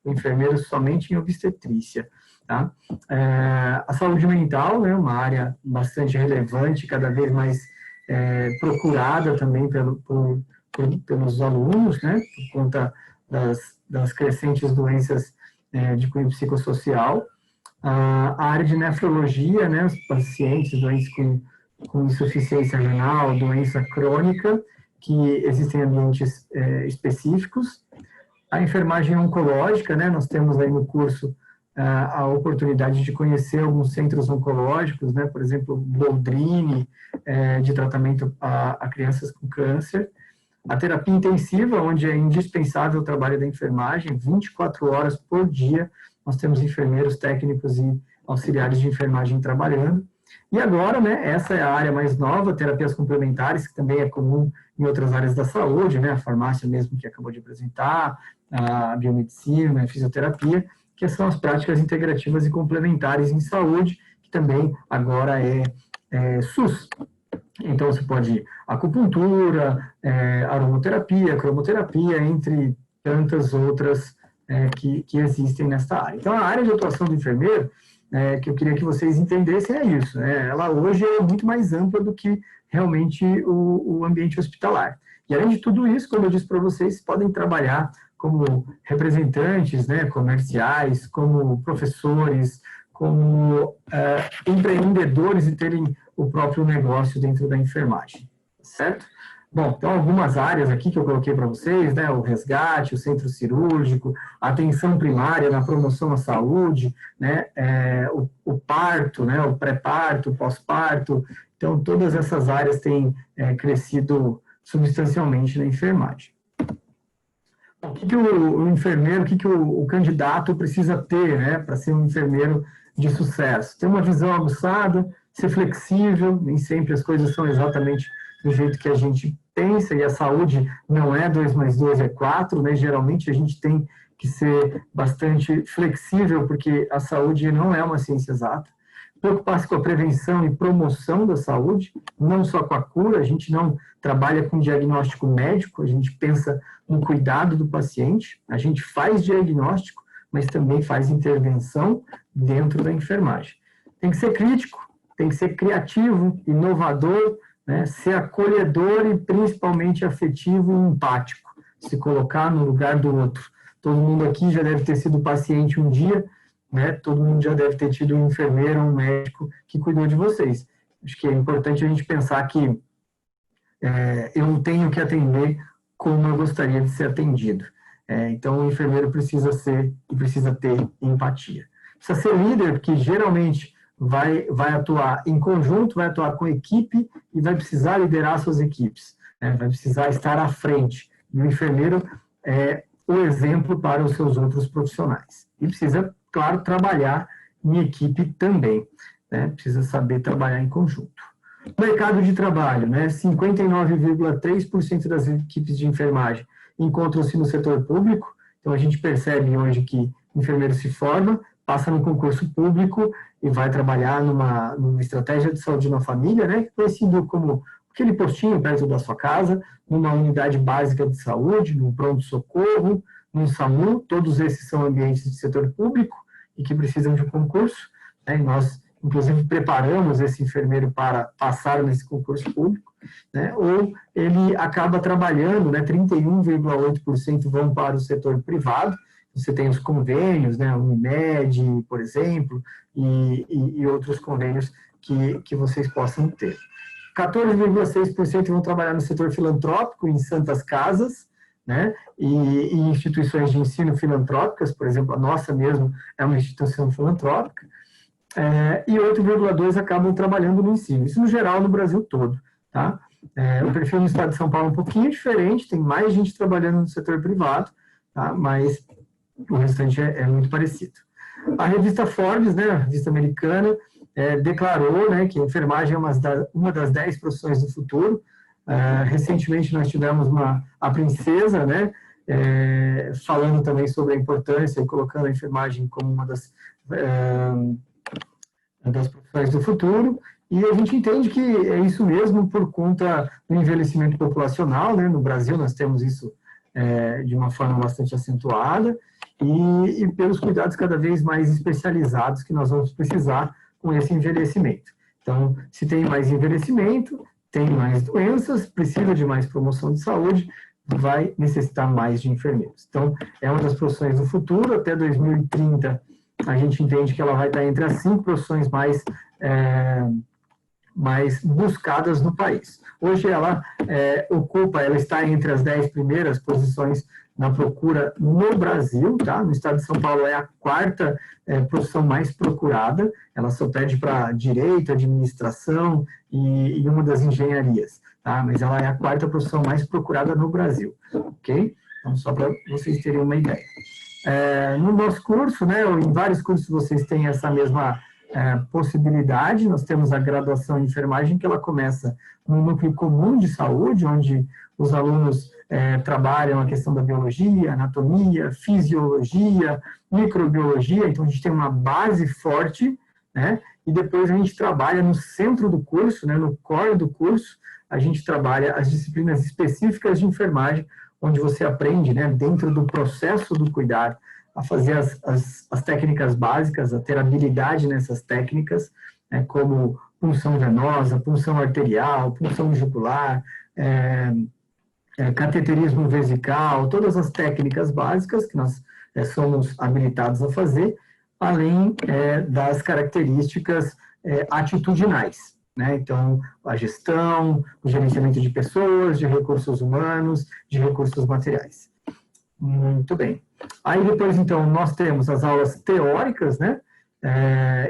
o enfermeiro somente em obstetrícia. Tá? A saúde mental é uma área bastante relevante, cada vez mais procurada também pelos alunos, né? Por conta das crescentes doenças de cunho psicossocial. A área de nefrologia, né? Os pacientes doentes com insuficiência renal, doença crônica, que existem ambientes específicos. A enfermagem oncológica, né, nós temos aí no curso a oportunidade de conhecer alguns centros oncológicos, né, por exemplo, Boldrini, de tratamento a crianças com câncer. A terapia intensiva, onde é indispensável o trabalho da enfermagem, 24 horas por dia, nós temos enfermeiros, técnicos e auxiliares de enfermagem trabalhando. E agora, né, essa é a área mais nova, terapias complementares, que também é comum em outras áreas da saúde, né, a farmácia mesmo que acabou de apresentar, a biomedicina, a fisioterapia, que são as práticas integrativas e complementares em saúde, que também agora é SUS. Então, você pode acupuntura, aromaterapia, cromoterapia, entre tantas outras que existem nesta área. Então, a área de atuação do enfermeiro, que eu queria que vocês entendessem é isso. Ela hoje é muito mais ampla do que realmente o ambiente hospitalar. E, além de tudo isso, como eu disse para vocês, podem trabalhar como representantes, né, comerciais, como professores, como empreendedores e terem o próprio negócio dentro da enfermagem, certo? Bom, então algumas áreas aqui que eu coloquei para vocês, né, o resgate, o centro cirúrgico, a atenção primária na promoção à saúde, né, o parto, né, o pré-parto, o pós-parto, então todas essas áreas têm crescido substancialmente na enfermagem. O que o enfermeiro, o que o candidato precisa ter, né, para ser um enfermeiro de sucesso? Ter uma visão aguçada, ser flexível, nem sempre as coisas são exatamente do jeito que a gente pensa, e a saúde não é 2 mais 2 é 4, né, geralmente a gente tem que ser bastante flexível, porque a saúde não é uma ciência exata. Preocupar-se com a prevenção e promoção da saúde, não só com a cura, a gente não trabalha com diagnóstico médico, a gente pensa no cuidado do paciente, a gente faz diagnóstico, mas também faz intervenção dentro da enfermagem. Tem que ser crítico, tem que ser criativo, inovador, né? Ser acolhedor e principalmente afetivo e empático, se colocar no lugar do outro. Todo mundo aqui já deve ter sido paciente um dia, né? Todo mundo já deve ter tido um enfermeiro, um médico que cuidou de vocês. Acho que é importante a gente pensar que eu tenho que atender como eu gostaria de ser atendido. Então, o enfermeiro precisa ter empatia. Precisa ser líder, porque geralmente vai atuar em conjunto, vai atuar com equipe e vai precisar liderar suas equipes, né? Vai precisar estar à frente. E o enfermeiro é o exemplo para os seus outros profissionais. E precisa, claro, trabalhar em equipe também, né? Precisa saber trabalhar em conjunto. Mercado de trabalho, né? 59,3% das equipes de enfermagem encontram-se no setor público. Então, a gente percebe hoje que o enfermeiro se forma, passa no concurso público e vai trabalhar numa estratégia de saúde na família, né? Conhecido como aquele postinho perto da sua casa, numa unidade básica de saúde, num pronto-socorro, num SAMU. Todos esses são ambientes de setor público e que precisam de um concurso, né? E nós, inclusive, preparamos esse enfermeiro para passar nesse concurso público, né? Ou ele acaba trabalhando, né? 31,8% vão para o setor privado. Você tem os convênios, né? Unimed, por exemplo, e outros convênios que vocês possam ter. 14,6% vão trabalhar no setor filantrópico, em santas casas, né? E instituições de ensino filantrópicas, por exemplo, a nossa mesmo é uma instituição filantrópica. E 8,2% acabam trabalhando no ensino. Isso no geral no Brasil todo, tá? O perfil no estado de São Paulo é um pouquinho diferente, tem mais gente trabalhando no setor privado, tá? Mas o restante é muito parecido. A revista Forbes, né, a revista americana, declarou, né, que a enfermagem é uma das 10 profissões do futuro. Recentemente nós tivemos a princesa, né, falando também sobre a importância e colocando a enfermagem como uma das profissões do futuro, e a gente entende que é isso mesmo por conta do envelhecimento populacional, né? No Brasil nós temos isso de uma forma bastante acentuada, e pelos cuidados cada vez mais especializados que nós vamos precisar com esse envelhecimento. Então, se tem mais envelhecimento, tem mais doenças, precisa de mais promoção de saúde, vai necessitar mais de enfermeiros. Então, é uma das profissões do futuro. Até 2030, a gente entende que ela vai estar entre as 5 profissões mais buscadas no país. Hoje ela está entre as 10 primeiras posições na procura no Brasil, tá? No estado de São Paulo é a 4ª profissão mais procurada, ela só perde para direito, administração e uma das engenharias, tá? Mas ela é a 4ª profissão mais procurada no Brasil, ok? Então, só para vocês terem uma ideia. No nosso curso, né, em vários cursos vocês têm essa mesma possibilidade. Nós temos a graduação em enfermagem, que ela começa no núcleo comum de saúde, onde os alunos trabalham a questão da biologia, anatomia, fisiologia, microbiologia. Então, a gente tem uma base forte, né? E depois a gente trabalha no centro do curso, né, no core do curso, a gente trabalha as disciplinas específicas de enfermagem, onde você aprende, né, dentro do processo do cuidado, a fazer as técnicas básicas, a ter habilidade nessas técnicas, né, como punção venosa, punção arterial, punção jugular, cateterismo vesical, todas as técnicas básicas que nós somos habilitados a fazer, além das características atitudinais, né? Então, a gestão, o gerenciamento de pessoas, de recursos humanos, de recursos materiais. Muito bem. Aí depois, então, nós temos as aulas teóricas, né?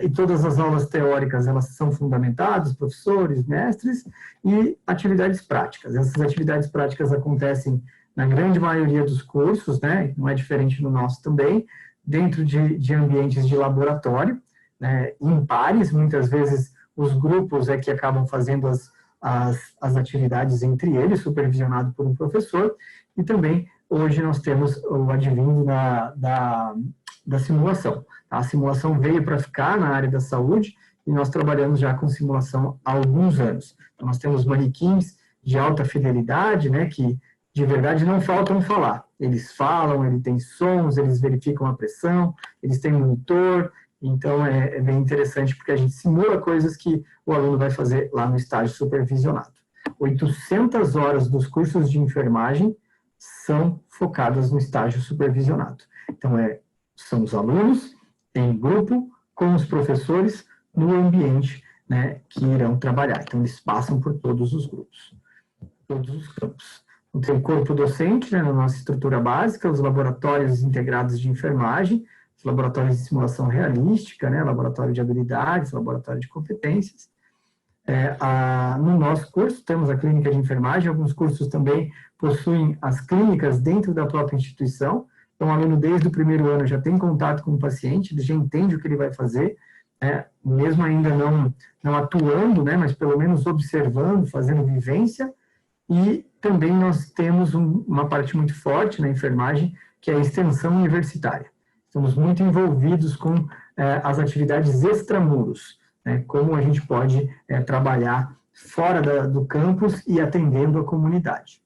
E todas as aulas teóricas, elas são fundamentadas, professores, mestres, e atividades práticas. Essas atividades práticas acontecem na grande maioria dos cursos, né? Não é diferente no nosso também, dentro de ambientes de laboratório, né? Em pares, muitas vezes os grupos que acabam fazendo as atividades entre eles, supervisionado por um professor, e também hoje nós temos o advindo da simulação. A simulação veio para ficar na área da saúde e nós trabalhamos já com simulação há alguns anos. Então, nós temos manequins de alta fidelidade, né, que de verdade não faltam falar. Eles falam, eles têm sons, eles verificam a pressão, eles têm monitor. Então, é bem interessante porque a gente simula coisas que o aluno vai fazer lá no estágio supervisionado. 800 horas dos cursos de enfermagem são focadas no estágio supervisionado. Então, são os alunos em grupo com os professores no ambiente, né, que irão trabalhar. Então, eles passam por todos os grupos, todos os campos. Então, tem o corpo docente, né, na nossa estrutura básica, os laboratórios integrados de enfermagem, os laboratórios de simulação realística, né, laboratório de habilidades, laboratório de competências. No nosso curso, temos a clínica de enfermagem, alguns cursos também possuem as clínicas dentro da própria instituição. Então, o aluno, desde o primeiro ano, já tem contato com o paciente, ele já entende o que ele vai fazer, mesmo ainda não atuando, né, mas pelo menos observando, fazendo vivência. E também nós temos uma parte muito forte na enfermagem, que é a extensão universitária. Estamos muito envolvidos com as atividades extramuros, né, como a gente pode trabalhar fora do campus e atendendo a comunidade.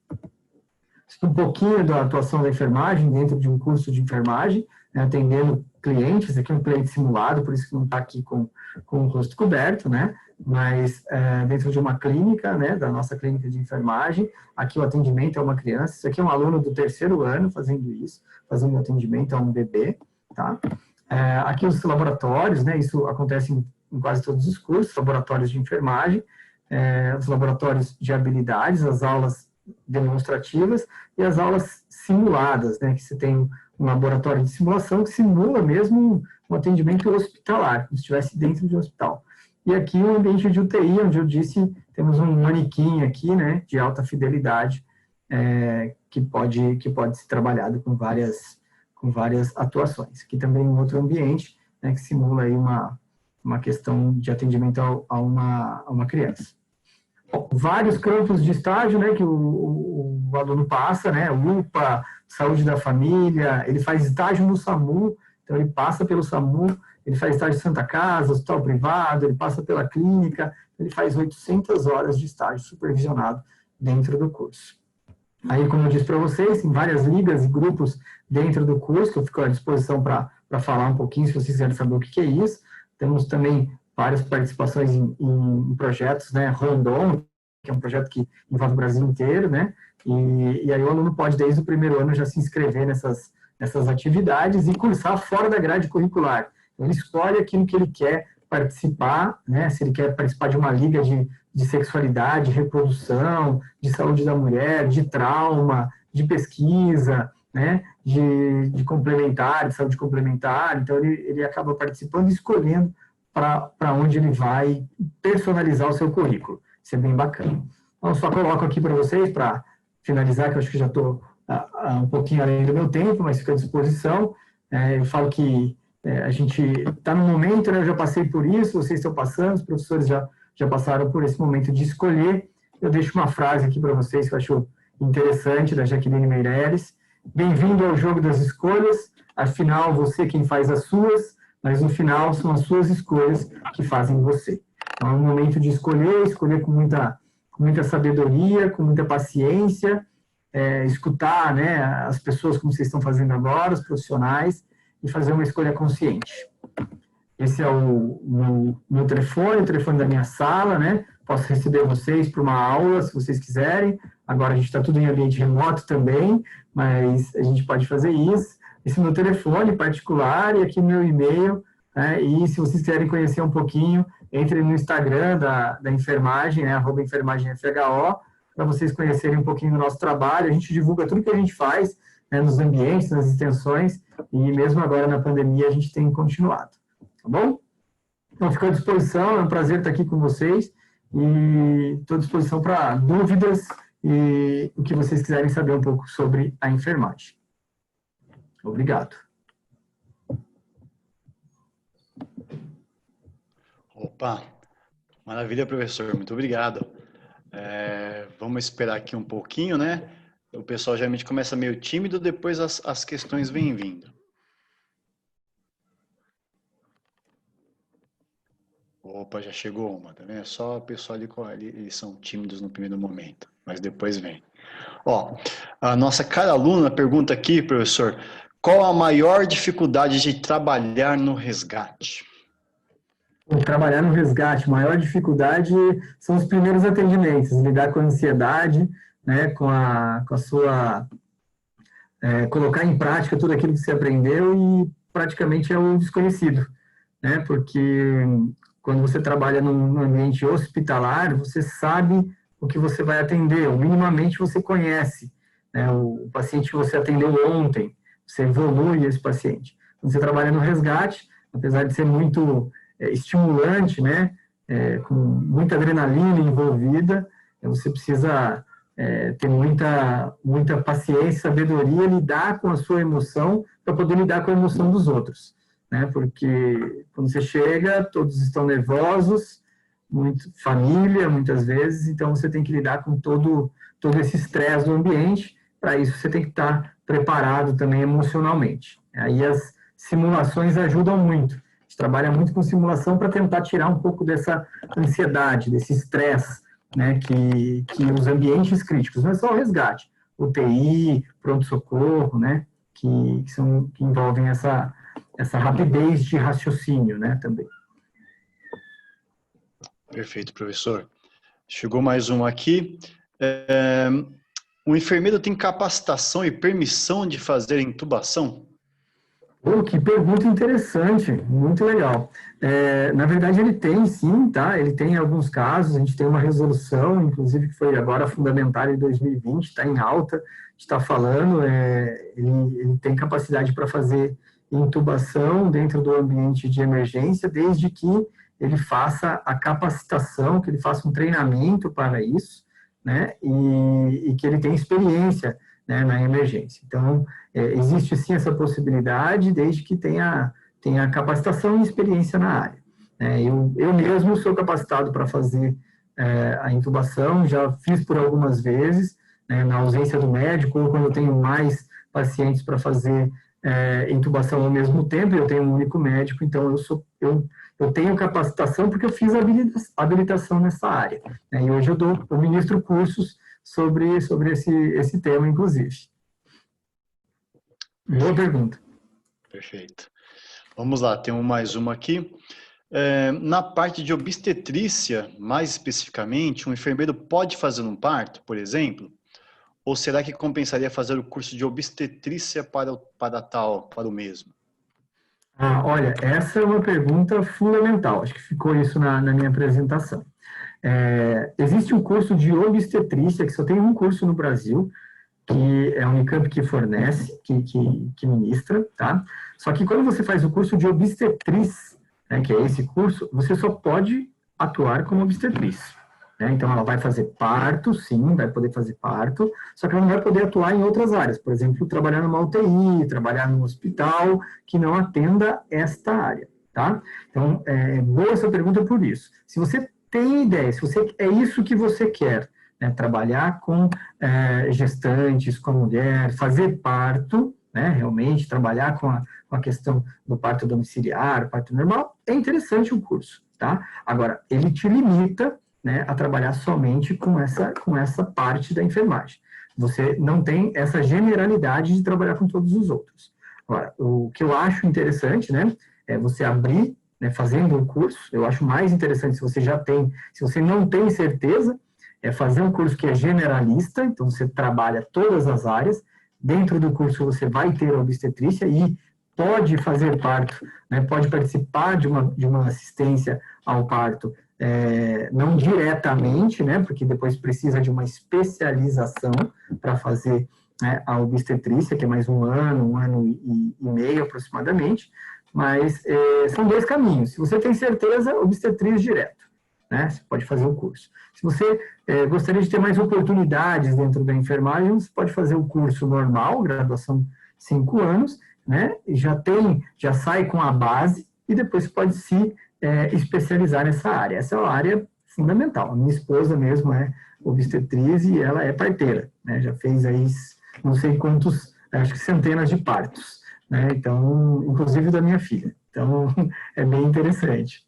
Um pouquinho da atuação da enfermagem dentro de um curso de enfermagem, né, atendendo clientes, aqui é um cliente simulado, por isso que não está aqui com o rosto coberto, né, mas dentro de uma clínica, né, da nossa clínica de enfermagem, aqui o atendimento é uma criança, isso aqui é um aluno do terceiro ano fazendo isso, fazendo atendimento a um bebê, tá? Aqui os laboratórios, né, isso acontece em quase todos os cursos, laboratórios de enfermagem, os laboratórios de habilidades, as aulas demonstrativas e as aulas simuladas, né, que você tem um laboratório de simulação que simula mesmo um atendimento hospitalar, como se estivesse dentro de um hospital. E aqui o ambiente de UTI, onde eu disse, temos um manequim aqui, né, de alta fidelidade, que pode ser trabalhado com várias atuações. Aqui também um outro ambiente, né, que simula aí uma questão de atendimento a uma criança. Bom, vários campos de estágio, né, que o aluno passa, né, UPA, saúde da família, ele faz estágio no SAMU, então ele passa pelo SAMU, ele faz estágio em Santa Casa, hospital privado, ele passa pela clínica, ele faz 800 horas de estágio supervisionado dentro do curso. Aí, como eu disse para vocês, tem várias ligas e grupos dentro do curso, que eu fico à disposição para falar um pouquinho, se vocês quiserem saber o que é isso. Temos também várias participações em projetos, né, Rondon, que é um projeto que envolve o Brasil inteiro, né, e aí o aluno pode, desde o primeiro ano, já se inscrever nessas atividades e cursar fora da grade curricular. Ele escolhe aquilo que ele quer participar, né, se ele quer participar de uma liga de sexualidade, de reprodução, de saúde da mulher, de trauma, de pesquisa, né, de complementar, de saúde complementar, então ele acaba participando e escolhendo para onde ele vai personalizar o seu currículo. Isso é bem bacana. Então, só coloco aqui para vocês, para finalizar, que eu acho que já estou um pouquinho além do meu tempo, mas fica à disposição. Eu falo que a gente está no momento, né, eu já passei por isso, vocês estão passando, os professores já passaram por esse momento de escolher. Eu deixo uma frase aqui para vocês que eu acho interessante, da Jaqueline Meireles. Bem-vindo ao jogo das escolhas, afinal, você é quem faz as suas, mas no final são as suas escolhas que fazem você. Então, é um momento de escolher com muita sabedoria, com muita paciência, escutar, né, as pessoas como vocês estão fazendo agora, os profissionais, e fazer uma escolha consciente. Esse é o meu telefone, o telefone da minha sala, né? Posso receber vocês para uma aula, se vocês quiserem. Agora a gente está tudo em ambiente remoto também, mas a gente pode fazer isso. Esse é o meu telefone particular e aqui o meu e-mail. Né? E se vocês quiserem conhecer um pouquinho, entre no Instagram da enfermagem, né? @enfermagemfho, para vocês conhecerem um pouquinho do nosso trabalho. A gente divulga tudo que a gente faz, né, nos ambientes, nas extensões, e mesmo agora na pandemia a gente tem continuado. Tá bom? Então, fico à disposição, é um prazer estar aqui com vocês e estou à disposição para dúvidas e o que vocês quiserem saber um pouco sobre a enfermagem. Obrigado. Opa, maravilha, professor, muito obrigado. Vamos esperar aqui um pouquinho, né? O pessoal geralmente começa meio tímido, depois as questões vêm vindo. Opa, já chegou uma, tá vendo? Só o pessoal ali, eles são tímidos no primeiro momento, mas depois vem. Ó, a nossa cara aluna pergunta aqui, professor, qual a maior dificuldade de trabalhar no resgate? Trabalhar no resgate, a maior dificuldade são os primeiros atendimentos, lidar com a ansiedade, né, com a sua... colocar em prática tudo aquilo que você aprendeu e praticamente é o desconhecido, né, porque quando você trabalha num ambiente hospitalar, você sabe o que você vai atender, ou minimamente você conhece, né, o paciente que você atendeu ontem, você evolui esse paciente. Quando você trabalha no resgate, apesar de ser muito estimulante, né, com muita adrenalina envolvida, você precisa ter muita paciência, sabedoria, lidar com a sua emoção para poder lidar com a emoção dos outros, né, porque quando você chega, todos estão nervosos, muito família, muitas vezes, então você tem que lidar com todo esse estresse do ambiente. Para isso, você tem que estar preparado também emocionalmente. Aí as simulações ajudam muito. A gente trabalha muito com simulação para tentar tirar um pouco dessa ansiedade, desse estresse, né, que os ambientes críticos, não é só o resgate, UTI, pronto-socorro, né, que envolvem essa rapidez de raciocínio, né, também. Perfeito, professor. Chegou mais um aqui. O enfermeiro tem capacitação e permissão de fazer intubação? Que pergunta interessante, muito legal. Na verdade, ele tem sim, tá? Ele tem alguns casos, a gente tem uma resolução, inclusive que foi agora fundamental em 2020, está em alta, está falando, ele tem capacidade para fazer intubação dentro do ambiente de emergência, desde que ele faça a capacitação, que ele faça um treinamento para isso, né? E que ele tenha experiência, né, na emergência. Então, existe sim essa possibilidade, desde que tenha capacitação e experiência na área. Eu mesmo sou capacitado para fazer a intubação, já fiz por algumas vezes, né, na ausência do médico, ou quando eu tenho mais pacientes para fazer intubação ao mesmo tempo, eu tenho um único médico, então eu tenho capacitação porque eu fiz habilitação nessa área. E hoje eu ministro cursos sobre esse tema, inclusive. Boa pergunta. Perfeito. Vamos lá, tem mais uma aqui. Na parte de obstetrícia, mais especificamente, um enfermeiro pode fazer um parto, por exemplo? Ou será que compensaria fazer o curso de obstetrícia para o mesmo? Olha, essa é uma pergunta fundamental. Acho que ficou isso na minha apresentação. Existe um curso de obstetrícia, que só tem um curso no Brasil, que é a Unicamp que fornece, que ministra, tá? Só que quando você faz o curso de obstetriz, né, que é esse curso, você só pode atuar como obstetriz. Né? Então, ela vai fazer parto, sim, vai poder fazer parto, só que ela não vai poder atuar em outras áreas. Por exemplo, trabalhar numa UTI, trabalhar num hospital que não atenda esta área, tá? Então, boa essa pergunta por isso. Se você tem ideia, se é isso que você quer, né, trabalhar com gestantes, com a mulher, fazer parto, né, realmente trabalhar com a questão do parto domiciliar, parto normal, é interessante o curso, tá? Agora, ele te limita, né, a trabalhar somente com essa parte da enfermagem. Você não tem essa generalidade de trabalhar com todos os outros. Agora, o que eu acho interessante, né, é você abrir, né, fazendo um curso. Eu acho mais interessante se você não tem certeza, é fazer um curso que é generalista, então você trabalha todas as áreas. Dentro do curso você vai ter a obstetrícia e pode fazer parto, né, pode participar de uma assistência ao parto, não diretamente, né, porque depois precisa de uma especialização para fazer, né, a obstetrícia, que é mais um ano e meio aproximadamente, mas são dois caminhos. Se você tem certeza, obstetriz direto, né, você pode fazer o curso. Se você gostaria de ter mais oportunidades dentro da enfermagem, você pode fazer o curso normal, graduação 5 anos, né, e já sai com a base, e depois pode se especializar nessa área. Essa é uma área fundamental. A minha esposa mesmo é obstetriz e ela é parteira, né? Já fez aí não sei quantos, acho que centenas de partos, né? Então, inclusive da minha filha. Então, é bem interessante.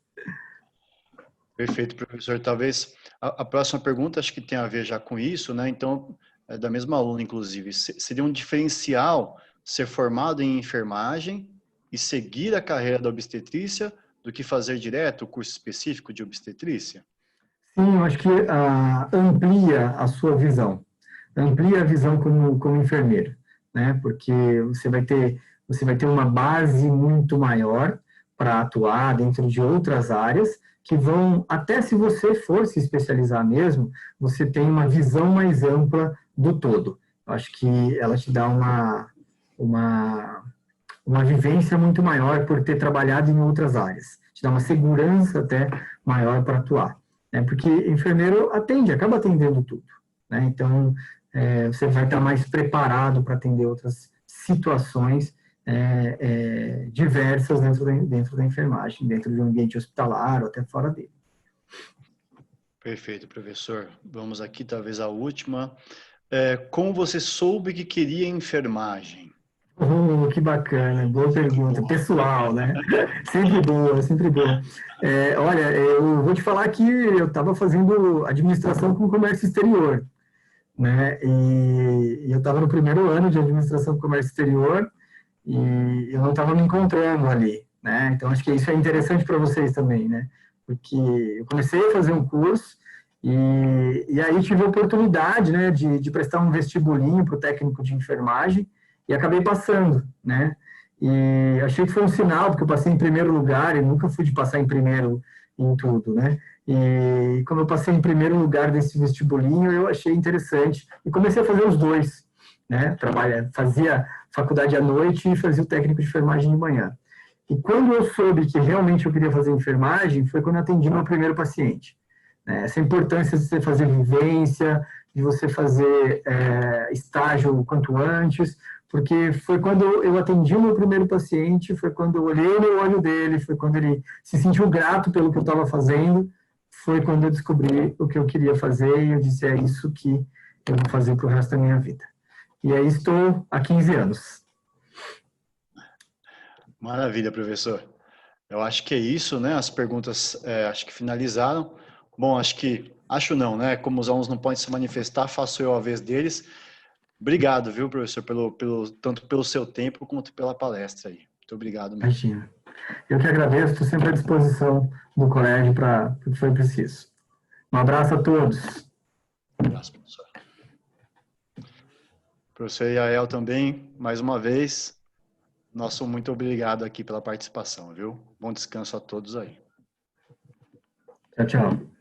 Perfeito, professor. Talvez a próxima pergunta, acho que tem a ver já com isso, né? Então, é da mesma aluna, inclusive. Seria um diferencial ser formado em enfermagem e seguir a carreira da obstetrícia do que fazer direto o curso específico de obstetrícia? Sim, eu acho que amplia a sua visão, amplia a visão como enfermeiro, né? Porque você vai ter uma base muito maior para atuar dentro de outras áreas que vão, até se você for se especializar mesmo, você tem uma visão mais ampla do todo. Eu acho que ela te dá uma vivência muito maior por ter trabalhado em outras áreas, te dá uma segurança até maior para atuar. Porque enfermeiro acaba atendendo tudo, né? Então, você vai estar mais preparado para atender outras situações diversas dentro da enfermagem, dentro de um ambiente hospitalar ou até fora dele. Perfeito, professor. Vamos aqui, talvez a última. Como você soube que queria enfermagem? Que bacana, boa pergunta. Pessoal, né? Sempre boa, sempre boa. Olha, eu vou te falar que eu estava fazendo administração com comércio exterior, né? E eu estava no primeiro ano de administração com comércio exterior e eu não estava me encontrando ali, né? Então, acho que isso é interessante para vocês também, né? Porque eu comecei a fazer um curso e aí tive a oportunidade, né, de prestar um vestibulinho para o técnico de enfermagem e acabei passando, né? E achei que foi um sinal, porque eu passei em primeiro lugar e nunca fui de passar em primeiro em tudo, né? E como eu passei em primeiro lugar desse vestibulinho, eu achei interessante e comecei a fazer os dois, né? Fazia faculdade à noite e fazia o técnico de enfermagem de manhã. E quando eu soube que realmente eu queria fazer enfermagem, foi quando eu atendi meu primeiro paciente. Essa importância de você fazer vivência, de você fazer estágio o quanto antes, porque foi quando eu atendi o meu primeiro paciente, foi quando eu olhei no olho dele, foi quando ele se sentiu grato pelo que eu estava fazendo, foi quando eu descobri o que eu queria fazer e eu disse, é isso que eu vou fazer para o resto da minha vida. E aí estou há 15 anos. Maravilha, professor. Eu acho que é isso, né? As perguntas acho que finalizaram. Bom, acho não, né? Como os alunos não podem se manifestar, faço eu a vez deles. Obrigado, viu, professor, tanto pelo seu tempo quanto pela palestra aí. Muito obrigado mesmo. Imagina. Eu que agradeço, estou sempre à disposição do colégio para o que for preciso. Um abraço a todos. Um abraço, professor. Professor Yael também, mais uma vez, nosso muito obrigado aqui pela participação, viu? Bom descanso a todos aí. Tchau, tchau.